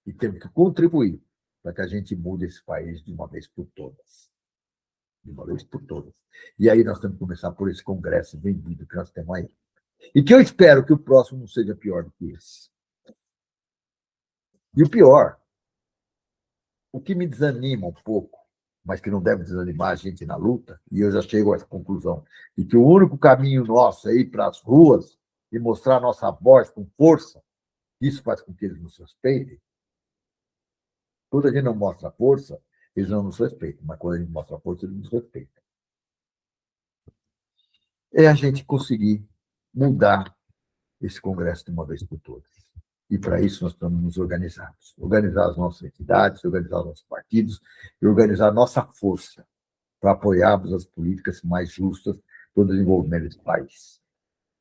E temos que contribuir para que a gente mude esse país de uma vez por todas. De uma vez por todas. E aí nós temos que começar por esse congresso vendido que nós temos aí. E que eu espero que o próximo não seja pior do que esse. E o pior, o que me desanima um pouco, mas que não deve desanimar a gente na luta, e eu já chego a essa conclusão, de que o único caminho nosso é ir para as ruas e mostrar a nossa voz com força, isso faz com que eles nos respeitem. Quando a gente não mostra força, eles não nos respeitam, mas quando a gente mostra força, eles nos respeitam. É a gente conseguir mudar esse Congresso de uma vez por todas. E para isso nós estamos nos organizados. Organizar as nossas entidades, organizar os nossos partidos e organizar a nossa força para apoiarmos as políticas mais justas para o desenvolvimento desse país.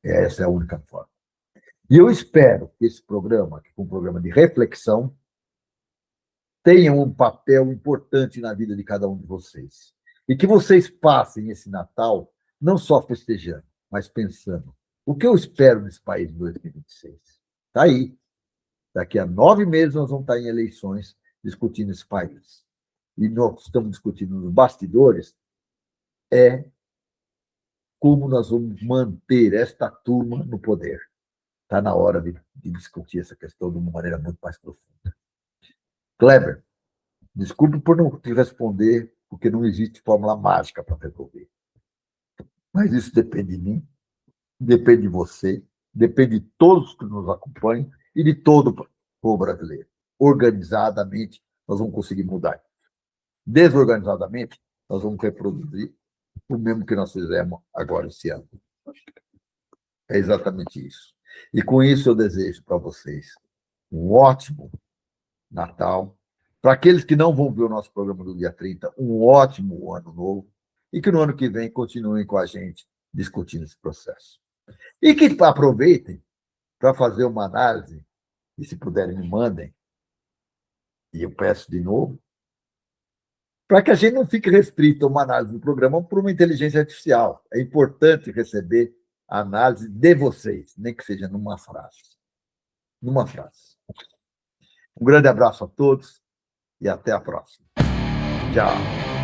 Essa é a única forma. E eu espero que esse programa, que é um programa de reflexão, tenha um papel importante na vida de cada um de vocês. E que vocês passem esse Natal não só festejando, mas pensando: o que eu espero desse país em 2026? Está aí. Daqui a 9 meses nós vamos estar em eleições discutindo esse país. E nós estamos discutindo nos bastidores como nós vamos manter esta turma no poder. Está na hora de discutir essa questão de uma maneira muito mais profunda. Kleber, desculpe por não te responder, porque não existe fórmula mágica para resolver. Mas isso depende de mim, depende de você, depende de todos que nos acompanham e de todo o povo brasileiro. Organizadamente, nós vamos conseguir mudar. Desorganizadamente, nós vamos reproduzir o mesmo que nós fizemos agora esse ano. É exatamente isso. E com isso eu desejo para vocês um ótimo Natal. Para aqueles que não vão ver o nosso programa do dia 30, um ótimo ano novo. E que no ano que vem continuem com a gente discutindo esse processo. E que aproveitem para fazer uma análise, e se puderem me mandem, e eu peço de novo, para que a gente não fique restrito a uma análise do programa por uma inteligência artificial. É importante receber a análise de vocês, nem que seja numa frase. Numa frase. Um grande abraço a todos e até a próxima. Tchau.